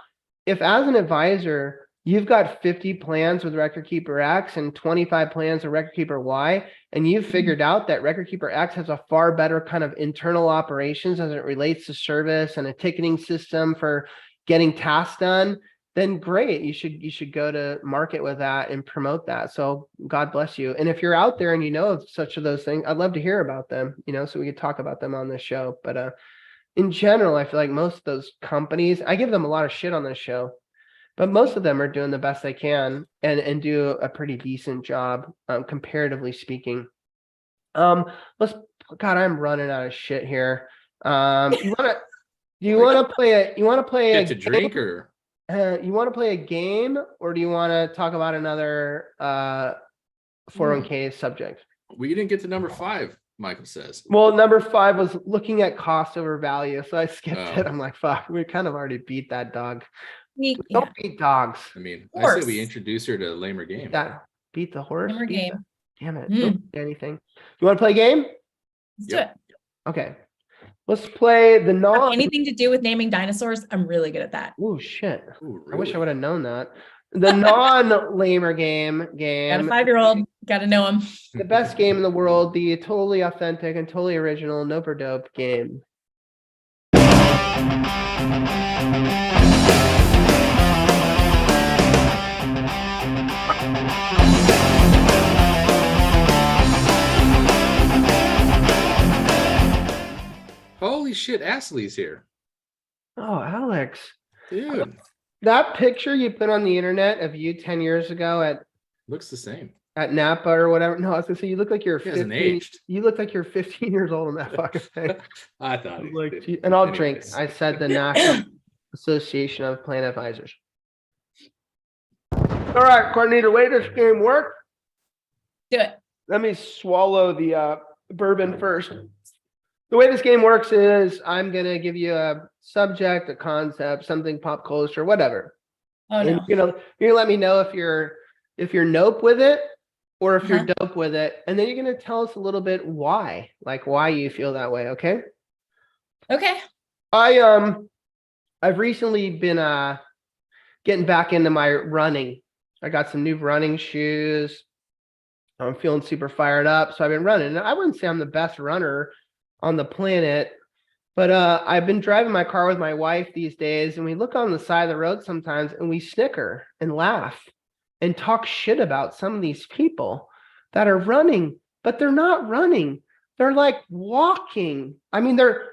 if as an advisor, you've got 50 plans with record keeper X and 25 plans with record keeper Y, and you've figured out that record keeper X has a far better kind of internal operations as it relates to service and a ticketing system for getting tasks done, then great. You should go to market with that and promote that. So God bless you. And if you're out there and you know of such of those things, I'd love to hear about them, so we could talk about them on this show. But in general, I feel like most of those companies, I give them a lot of shit on this show, but most of them are doing the best they can and do a pretty decent job, comparatively speaking. God, I'm running out of shit here. You want to play a Get to drink or you want to play a game, or do you want to talk about another 401k subject? we didn't get to number 5, Michael says. Well, number 5 was looking at cost over value, so I skipped Oh. it. I'm like, fuck, we kind of already beat that dog. yeah. Don't beat dogs. I mean, Of I say course. we introduce her to a lamer game. Beat the horse. Lamer beat game. the- Damn it! Mm. Don't do anything. You want to play a game? Let's do Yep. it. Okay. Let's play the non. Anything to do with naming dinosaurs, I'm really good at that. Oh shit! Ooh, I wish I really? would have known that. The non-lamer game. Got a 5-year-old, got to know him. The best game in the world, the totally authentic and totally original Nope or Dope game. Holy Holy shit, Astley's here. Oh, Alex. Dude. That picture you put on the internet of you 10 years ago Looks the same. at Napa or whatever. No, I was gonna say you look like you're He hasn't 15. aged. You look like you're 15 years old in that fucking thing. I thought he Like, did. and I'll drink. Anyways. I said the National Association of Plan Advisors. All right, Courtney, the way this game works, Do it. let me swallow the bourbon first. The way this game works is I'm gonna give you a subject, a concept, something pop culture, whatever. Oh And no. you're gonna let me know if you're nope with it or if you're Uh-huh. dope with it, and then you're gonna tell us a little bit why you feel that way. Okay. Okay. I've recently been getting back into my running. I got some new running shoes. I'm feeling super fired up, so I've been running. And I wouldn't say I'm the best runner on the planet, but I've been driving my car with my wife these days, and we look on the side of the road sometimes and we snicker and laugh and talk shit about some of these people that are running, but they're not running. They're like walking. I mean, they're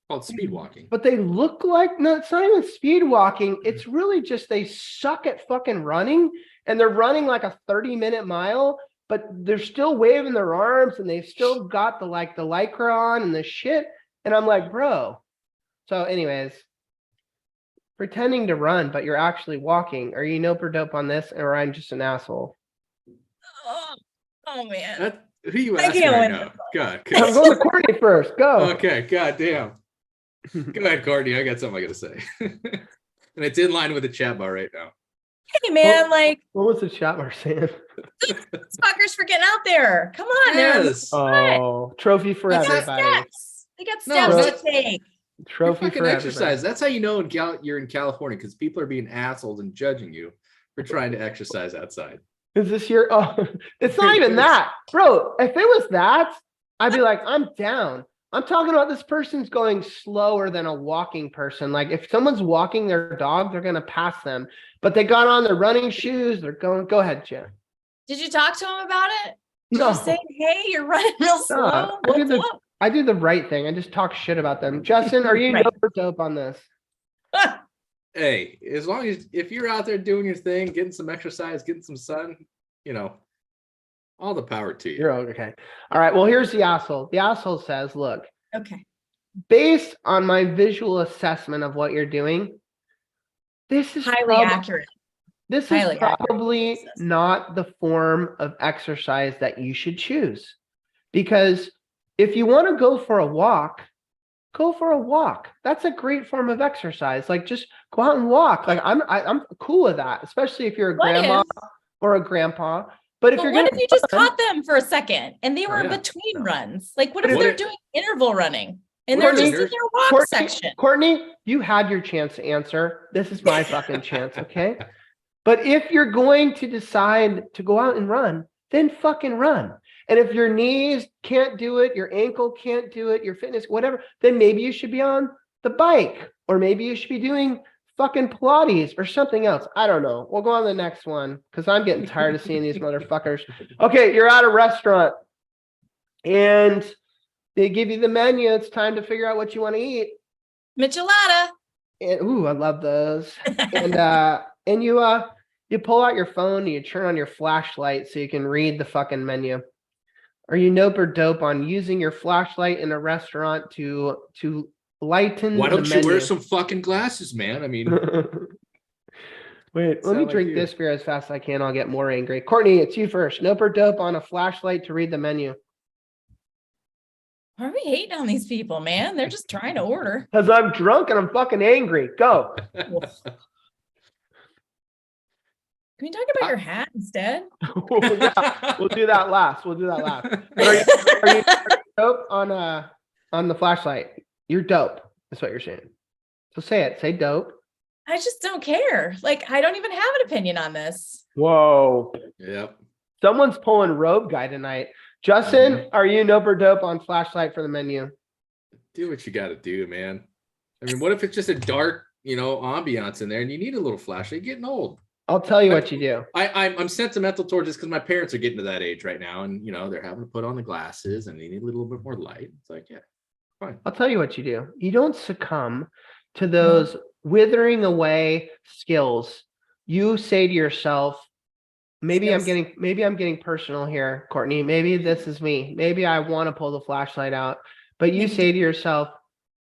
Called speed walking. but they look like, no, it's not even speed walking. It's really just they suck at fucking running, and they're running like a 30-minute mile, but they're still waving their arms and they've still got the lycra on and the shit. And I'm like, bro. So anyways, pretending to run, but you're actually walking. Are you nope or dope on this, or I'm just an asshole? Oh man. Who you I asking can't right win. now? God. I'm going to Courtney first. Go. Okay, god damn. Go ahead, Courtney. I got something I gotta say. And it's in line with the chat bar right now. Hey man, like What was the chat bar saying? these fuckers for getting out there. Come on, they're Yes. Oh, trophy for they got everybody. steps. They got No, steps that's- to take. Trophy Fucking for exercise. everybody. That's how you know you're in California, because people are being assholes and judging you for trying to exercise outside. Is this your? Oh, it's not even that, bro. If it was that, I'd be like, I'm down. I'm talking about this person's going slower than a walking person. Like if someone's walking their dog, they're gonna pass them. But they got on their running shoes. They're going. Go ahead, Jen. Did you talk to him about it? Did No, you say, hey, you're running real slow? I did What's the- I do the right thing. I just talk shit about them. Justin, are you Right. dope or dope on this? up? Hey, as long as if you're out there doing your thing, getting some exercise, getting some sun, all the power to you. You're okay. All right. Well, here's the asshole. The asshole says, look, Okay. based on my visual assessment of what you're doing, this is Highly accurate. This is Highly accurate probably assessment. not the form of exercise that you should choose. Because if you want to go for a walk, go for a walk. That's a great form of exercise. Like just go out and walk. Like I'm cool with that, especially if you're a What grandma if- or a grandpa. But if But you're what gonna if you just run- caught them for a second and they were yeah. between runs? Like, what But if what they're if- doing interval running and What they're if just in there's- their walk Courtney, section? Courtney, you had your chance to answer. This is my fucking chance, okay? But if you're going to decide to go out and run, then fucking run. And if your knees can't do it, your ankle can't do it, your fitness, whatever, then maybe you should be on the bike, or maybe you should be doing fucking Pilates or something else. I don't know. We'll go on to the next one because I'm getting tired of seeing these motherfuckers. Okay, you're at a restaurant and they give you the menu. It's time to figure out what you want to eat. Michelada. And ooh, I love those. And you pull out your phone and you turn on your flashlight so you can read the fucking menu. Are you nope or dope on using your flashlight in a restaurant to lighten Why the don't you menu? wear some fucking glasses, man? I mean, Wait, let Sound me like drink you. this beer as fast as I can. I'll get more angry. Courtney, it's you first. Nope or dope on a flashlight to read the menu? Why are we hating on these people, man? They're just trying to order. Because I'm drunk and I'm fucking angry. Go. Can we talk about your hat instead? Yeah, we'll do that last. We'll do that last. But are you dope on the flashlight? You're dope. That's what you're saying. So say it. Say dope. I just don't care. Like, I don't even have an opinion on this. Whoa. Yep. Someone's pulling robe guy tonight. Justin, are you nope or dope on flashlight for the menu? Do what you got to do, man. I mean, what if it's just a dark, ambiance in there and you need a little flashlight? You're getting old. I'll tell you what you do. I'm sentimental towards this because my parents are getting to that age right now, and they're having to put on the glasses and they need a little bit more light. It's like, yeah. Fine. I'll tell you what you do. You don't succumb to those withering away skills. You say to yourself, maybe I'm getting personal here, Courtney. Maybe this is me. Maybe I want to pull the flashlight out. But you say to yourself,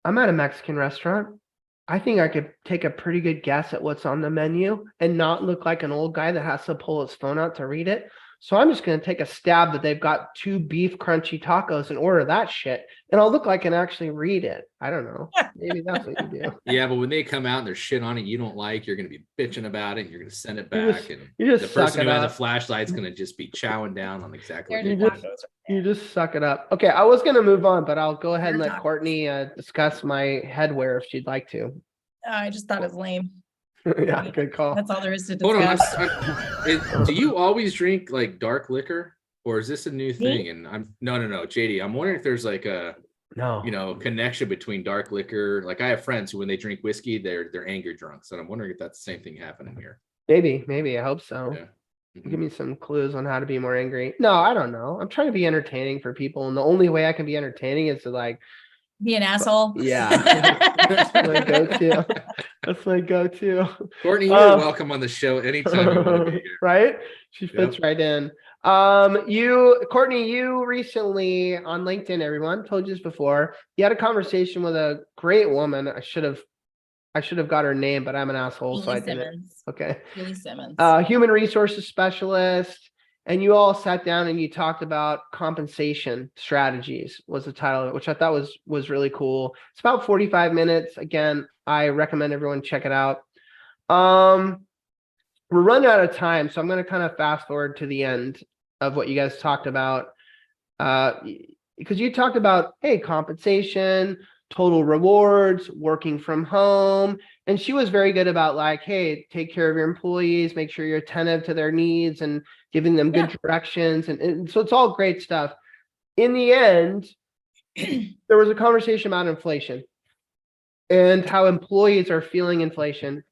I'm at a Mexican restaurant. I think I could take a pretty good guess at what's on the menu and not look like an old guy that has to pull his phone out to read it. So I'm just going to take a stab that they've got 2 beef crunchy tacos and order that shit. And I'll look like I can actually read it. I don't know. Maybe that's what you do. Yeah, but when they come out and there's shit on it you don't like, you're going to be bitching about it. And you're going to send it You back. just And suck the person it who has the up. flashlight's going to just be chowing down on exactly what They're you're the doing. You just suck it up. Okay, I was going to move on, but I'll go ahead and They're let tacos. Courtney discuss my headwear if she'd like to. I just thought it was lame. Yeah, good call. That's all there is to Hold on. discuss. Do you always drink like dark liquor, or is this a new Me? thing? And I'm no, JD. I'm wondering if there's like a No. connection between dark liquor. Like I have friends who, when they drink whiskey, they're anger drunks, and I'm wondering if that's the same thing happening here. Maybe. I hope so. Yeah. Mhm. Give me some clues on how to be more angry. No, I don't know. I'm trying to be entertaining for people, and the only way I can be entertaining is to like, Be an asshole. yeah. That's my go-to. That's my go-to. Courtney, you're welcome on the show anytime you want to be here. Right? She fits right in. Courtney, you recently on LinkedIn, everyone told you this before. You had a conversation with a great woman. I should have got her name, but I'm an asshole, so I didn't. Simmons. Okay. Julie Simmons. Human resources specialist, and you all sat down and you talked about compensation strategies was the title of it, which I thought was really cool. It's about 45 minutes. Again, I recommend everyone check it out. We're running out of time, so I'm going to kind of fast forward to the end of what you guys talked about. Because you talked about, hey, compensation, total rewards, working from home. And she was very good about like, hey, take care of your employees, make sure you're attentive to their needs and giving them good directions. And so it's all great stuff. In the end, there was a conversation about inflation and how employees are feeling inflation.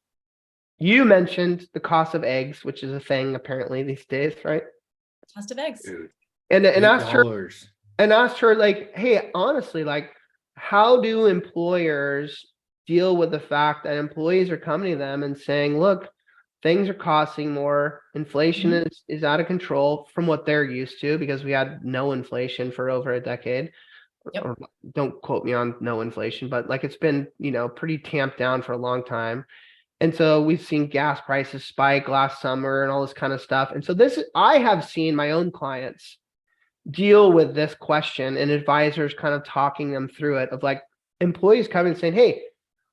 You mentioned the cost of eggs, which is a thing apparently these days, right? Cost of eggs. Dude, And asked her, $8. like, hey, honestly, like, how do employers deal with the fact that employees are coming to them and saying, look, things are costing more, inflation is out of control from what they're used to, because we had no inflation for over a decade. Yep. Or don't quote me on no inflation, but like it's been, pretty tamped down for a long time. And so we've seen gas prices spike last summer and all this kind of stuff. And so I have seen my own clients deal with this question and advisors kind of talking them through it, of like employees coming and saying, hey,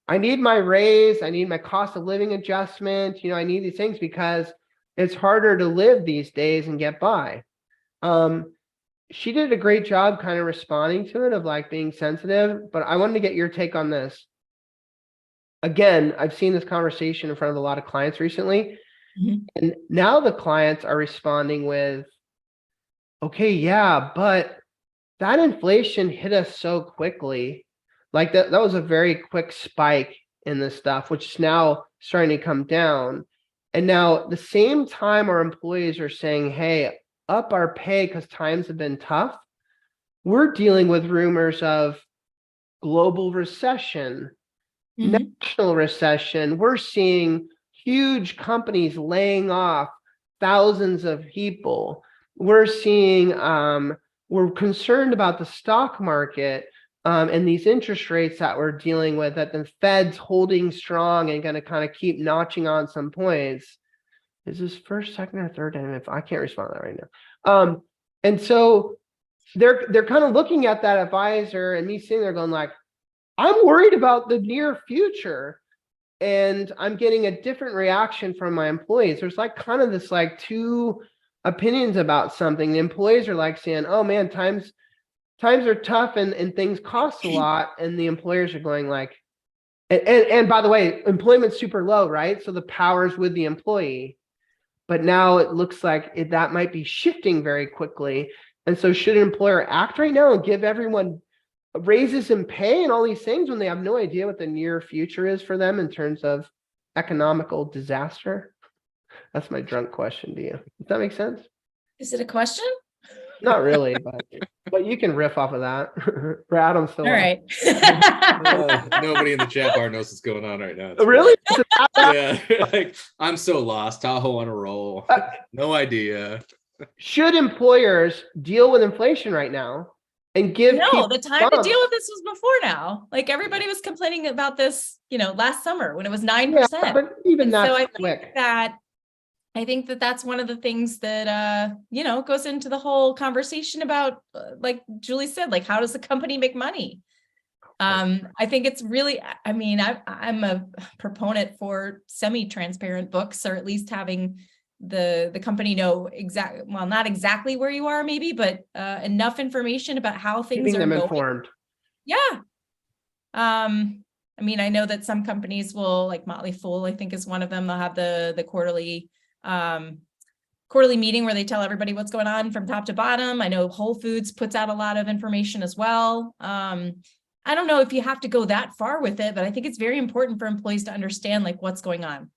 I need my raise, I need my cost of living adjustment, I need these things because it's harder to live these days and get by. She did a great job kind of responding to it, of like being sensitive, but I wanted to get your take on this. Again, I've seen this conversation in front of a lot of clients recently, and now the clients are responding with, okay, yeah, but that inflation hit us so quickly. Like that was a very quick spike in this stuff, which is now starting to come down. And now at the same time, our employees are saying, hey, up our pay because times have been tough. We're dealing with rumors of global recession, national recession. We're seeing huge companies laying off thousands of people. We're seeing, we're concerned about the stock market and these interest rates that we're dealing with, that the Fed's holding strong and going to kind of keep notching on some points. Is this first, second, or third? And if I can't respond to that right now. And so they're kind of looking at that advisor and me sitting there going like, I'm worried about the near future. And I'm getting a different reaction from my employees. There's like kind of this like two opinions about something. The employees are like saying, oh man, times are tough and things cost a lot. And the employers are going like, and by the way, employment's super low, right? So the power's with the employee. But now it looks like that might be shifting very quickly. And so should an employer act right now and give everyone raises in pay and all these things when they have no idea what the near future is for them in terms of economical disaster? That's my drunk question to you. Does that make sense? Is it a question? Not really, but you can riff off of that. Brad, I'm still All right. Nobody in the chat bar knows what's going on right now. It's Really? yeah, like I'm so lost. Tahoe on a roll. No idea. Should employers deal with inflation right now and give No, people the time to bumps? deal with this was before now. Like everybody was complaining about this, last summer when it was 9%. Yeah, but even And so that's I quick. think that that's one of the things that, goes into the whole conversation about, like Julie said, like, how does the company make money? I think it's really, I'm a proponent for semi-transparent books, or at least having the company know not exactly where you are maybe, but enough information about how things Keeping are them going. informed. Yeah. I know that some companies will, like Motley Fool, I think is one of them. They'll have the quarterly meeting where they tell everybody what's going on from top to bottom. I know Whole Foods puts out a lot of information as well. I don't know if you have to go that far with it, but I think it's very important for employees to understand like what's going on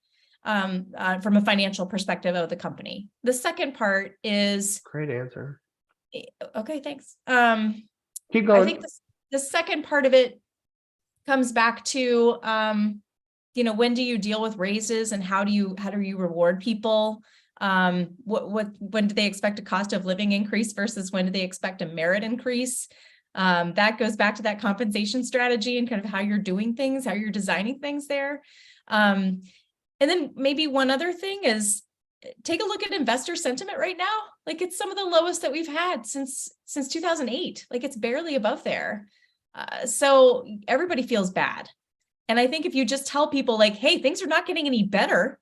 from a financial perspective of the company. The second part is Great answer. okay. Thanks. Keep going. I think the second part of it comes back to, when do you deal with raises and how do you reward people? When do they expect a cost of living increase versus when do they expect a merit increase? That goes back to that compensation strategy and kind of how you're doing things, how you're designing things there. And then maybe one other thing is take a look at investor sentiment right now. Like it's some of the lowest that we've had since 2008. Like it's barely above there. So everybody feels bad. And I think if you just tell people like, hey, things are not getting any better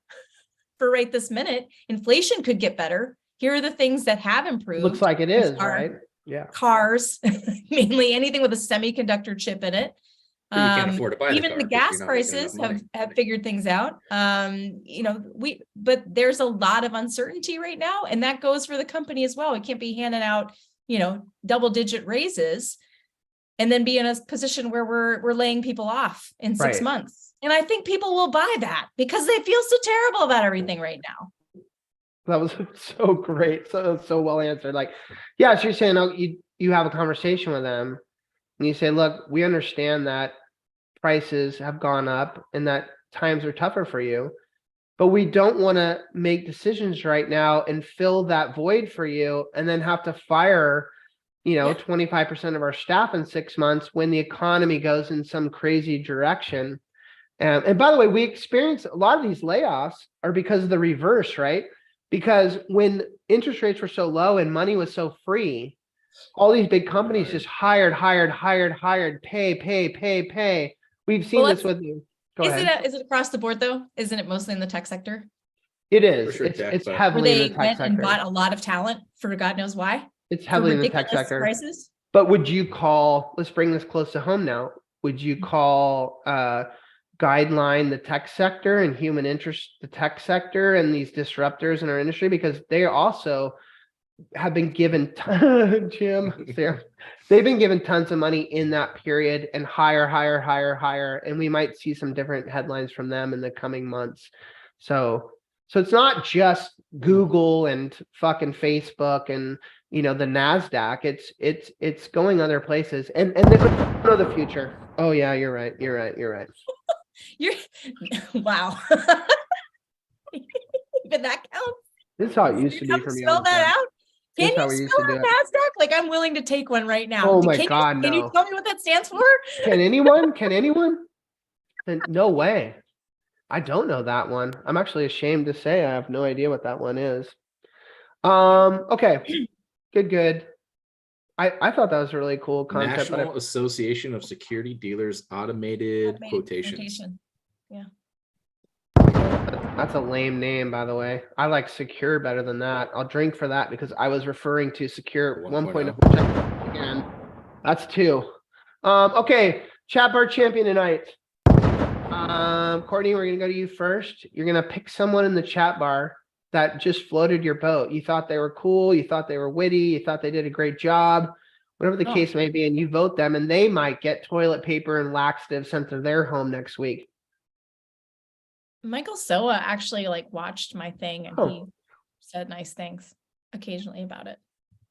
for right this minute, inflation could get better. Here are the things that have improved. Looks like it is, right? Yeah. Cars, mainly anything with a semiconductor chip in it. But you can't afford to buy Even car the 'cause gas you're not making enough prices money. have figured things out. But there's a lot of uncertainty right now, and that goes for the company as well. We can't be handing out, double-digit raises and then be in a position where we're laying people off in 6 months. And I think people will buy that because they feel so terrible about everything right now. That was so great. So well answered. Like, yeah, so you're saying you have a conversation with them and you say, look, we understand that prices have gone up and that times are tougher for you, but we don't want to make decisions right now and fill that void for you and then have to fire 25% of our staff in 6 months when the economy goes in some crazy direction. And by the way, we experience a lot of these layoffs are because of the reverse, right? Because when interest rates were so low and money was so free, all these big companies just hired, pay. We've seen this with you. Go ahead. Is it across the board though? Isn't it mostly in the tech sector? It is. For sure It's tech, heavily Where in they the tech went and bought sector. a lot of talent for God knows why. It's heavily in the tech ridiculous sector. prices. But would you call, let's bring this close to home now. Would you call Guideline the tech sector and human interest the tech sector and these disruptors in our industry? Because they also have been given they've been given tons of money in that period and hire. And we might see some different headlines from them in the coming months. So it's not just Google and fucking Facebook and the NASDAQ. It's going other places and they know the future. Oh yeah, you're right. You're wow. Even that counts. This is how it used to be Come for me. spell that out. Can This is how we you used spell to out do it. NASDAQ? Like I'm willing to take one right now. Oh my God, Can you no. tell me what that stands for? Can anyone? Then no way. I don't know that one. I'm actually ashamed to say I have no idea what that one is. Okay. Good. I thought that was a really cool concept. National Association of Security Dealers Automated Quotations. Quotation. Yeah. That's a lame name, by the way. I like secure better than that. I'll drink for that because I was referring to secure 1.0 again. That's 2. Okay, chat bar champion tonight. Courtney, we're gonna go to you first. You're gonna pick someone in the chat bar that just floated your boat. You thought they were cool, you thought they were witty, you thought they did a great job, whatever the case may be, and you vote them, and they might get toilet paper and laxative sent to their home next week. Michael Soa actually watched my thing and he said nice things occasionally about it.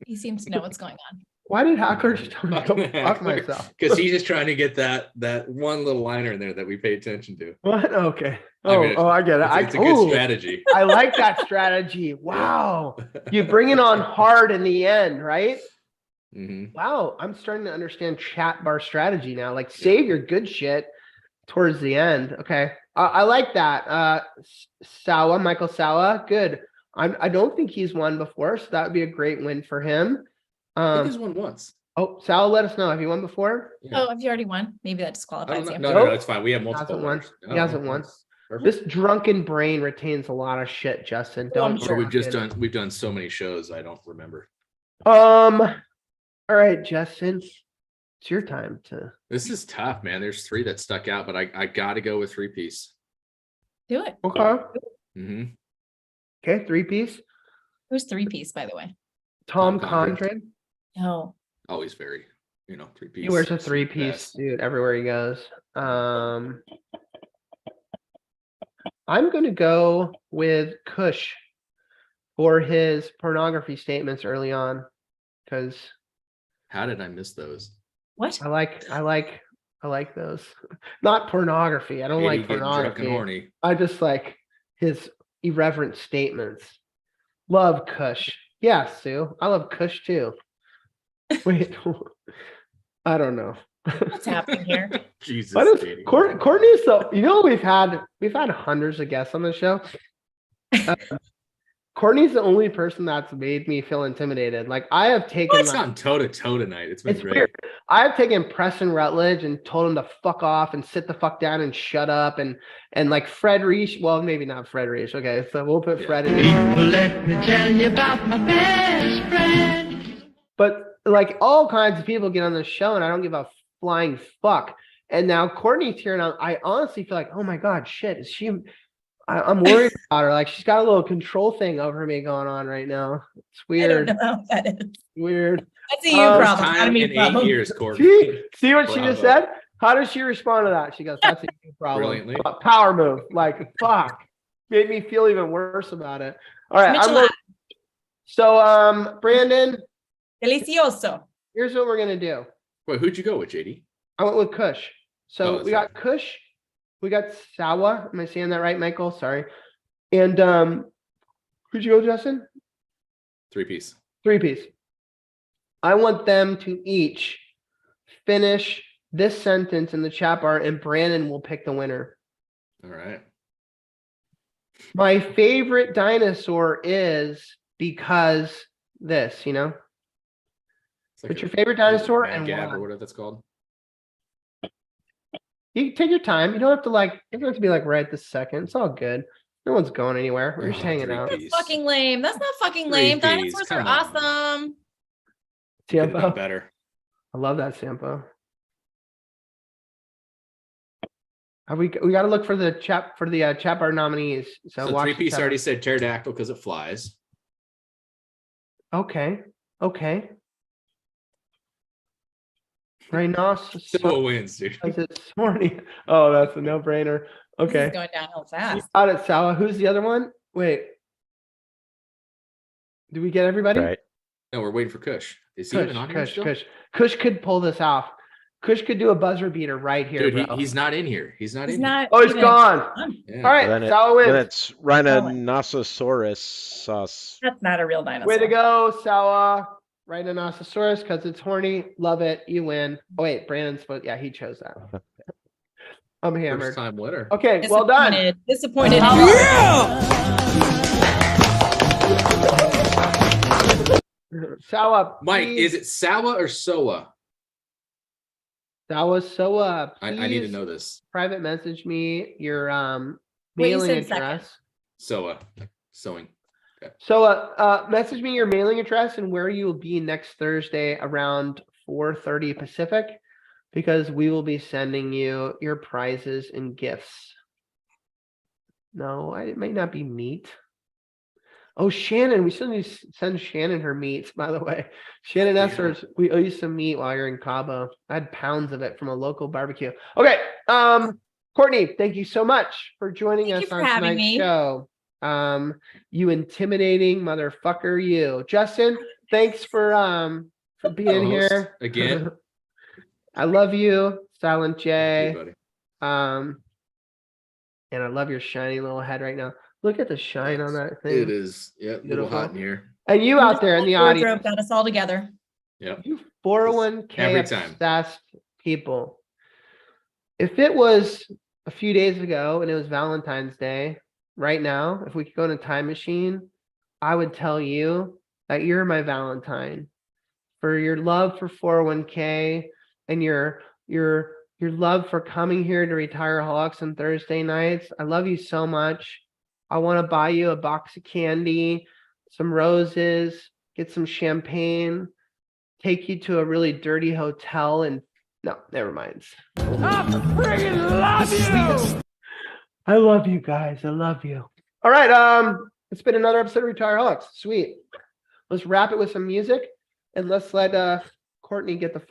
He seems to know what's going on. Why did Hackler just tell me to go fuck myself? Because he's just trying to get that one little liner in there that we pay attention to. What? Okay. I mean, I get it. It's a good strategy. I like that strategy. Wow. You bring it on hard in the end, right? Mm-hmm. Wow. I'm starting to understand chat bar strategy now. Like save your good shit towards the end. Okay. I like that. Michael Sawa. Good. I don't think he's won before, so that would be a great win for him. I think he's won once. Oh, Sal, let us know. Have you won before? Yeah. Oh, have you already won? Maybe that disqualifies you. No, it's fine. We have multiple. Hasn't won. winners. He hasn't won. This drunken brain retains a lot of shit, Justin. I'm Don't. sure. We've done so many shows. I don't remember. All right, Justin, it's your time to. This is tough, man. There's 3 that stuck out, but I got to go with 3-piece. Do it. Okay. Mm-hmm. Okay, 3-piece. Who's 3-piece, by the way? Tom Tom Condren. No. Always very, 3-piece. He wears a 3-piece, dude, everywhere he goes. I'm gonna go with Kush for his pornography statements early on, because How did I miss those? What? I like those. Not pornography. I don't JD like getting drunk and pornography. horny. I just like his irreverent statements. Love Kush. Yeah, Sue. I love Kush too. Wait, I don't know. What's happening here? Jesus. What is JD. Courtney's so we've had hundreds of guests on the show. Courtney's the only person that's made me feel intimidated. Like I have taken It's gone toe to toe tonight. It's been it's great. weird. I have taken Preston Rutledge and told him to fuck off and sit the fuck down and shut up and like Fred Reich. Well, maybe not Fred Reich. Okay, so we'll put Fred in. Let me tell you about my best friend. But like all kinds of people get on the show and I don't give a flying fuck. And now Courtney's here and I honestly feel like, oh my God, shit, is she? I'm worried about her. Like she's got a little control thing over me going on right now. It's I don't weird. know how that is. Weird. That's a you problem. Not a Time me in 8 problem. years, Courtney. See what she just Bravo. said? How does she respond to that? She goes, that's a you problem. Brilliantly. Power move. Like, fuck. Made me feel even worse about it. All right. Michelada. So, Brandon, Delicioso. here's what we're going to do. Wait, who'd you go with, JD? I went with Kush. So Oh, we got Kush. We got Sawa. Am I saying that right, Michael? Sorry. And who'd you go, Justin? 3-piece. 3-piece. I want them to each finish this sentence in the chat bar, and Brandon will pick the winner. All right. My favorite dinosaur is because this, It's like What's a your favorite dinosaur and Gab why? or whatever that's called. You can take your time. You don't have to be like right this second. It's all good. No one's going anywhere. We're just hanging out. 3-piece. That's fucking lame. That's not fucking lame. 3-piece, Dinosaurs are come on. awesome. Could've done Sampo. better. I love that Sampo. We got to look for the chat bar nominees. So, So watch the 3-piece chat already bar. said pterodactyl because it flies. Okay. Rhinoceros. Still wins, dude. Because it's morning. Oh, that's a no-brainer. This Okay. is going downhill You fast. got it, Sawa. Who's the other one? Wait. Did we get everybody? Right. No, we're waiting for Kush. Is he even on here still? Kush could pull this off. Kush could do a buzzer beater right here, Dude, bro. he's not in here. He's not He's in here. not. Oh, he's even- gone. Yeah. All right, Then, Sawa then wins. it's Rhinoceros sauce. That's not a real dinosaur. Way to go, Sawa. Rhinoceros, because it's horny. Love it. You win. Oh, wait, Brandon's supposed. Yeah, he chose that. I'm First hammered. time winner. Okay, well done. Disappointed. Sawa, Mike, please. is it Sawa or Soa? Sawa, Soa. I need to please know this. Private message me your Wait, you mailing said second. address. Soa. Sewing. So message me your mailing address and where you will be next Thursday around 4:30 Pacific, because we will be sending you your prizes and gifts. No, it might not be meat. Oh, Shannon, we still need to send Shannon her meats, by the way. Shannon Yeah. Essers, we owe you some meat while you're in Cabo. I had pounds of it from a local barbecue. Okay, Courtney, thank you so much for joining Thank us you for on having tonight's me. show. You intimidating motherfucker, you. Justin, thanks for being Co-host here again. I love you, Silent Thank J. you, buddy. And I love your shiny little head right now. Look at the shine on that thing. It is, yeah, a little hot in here. And you out there in the Wardrobe audience, got us all together. Yep. you 401k Every time. obsessed people. If it was a few days ago and it was Valentine's Day, right now, if we could go in a time machine, I would tell you that you're my Valentine for your love for 401k and your love for coming here to Retireholics on Thursday nights. I love you so much. I want to buy you a box of candy, some roses, get some champagne, take you to a really dirty hotel and no, never mind. I love you guys. I love you. All right. It's been another episode of Retireholics. Sweet. Let's wrap it with some music and let's let Courtney get the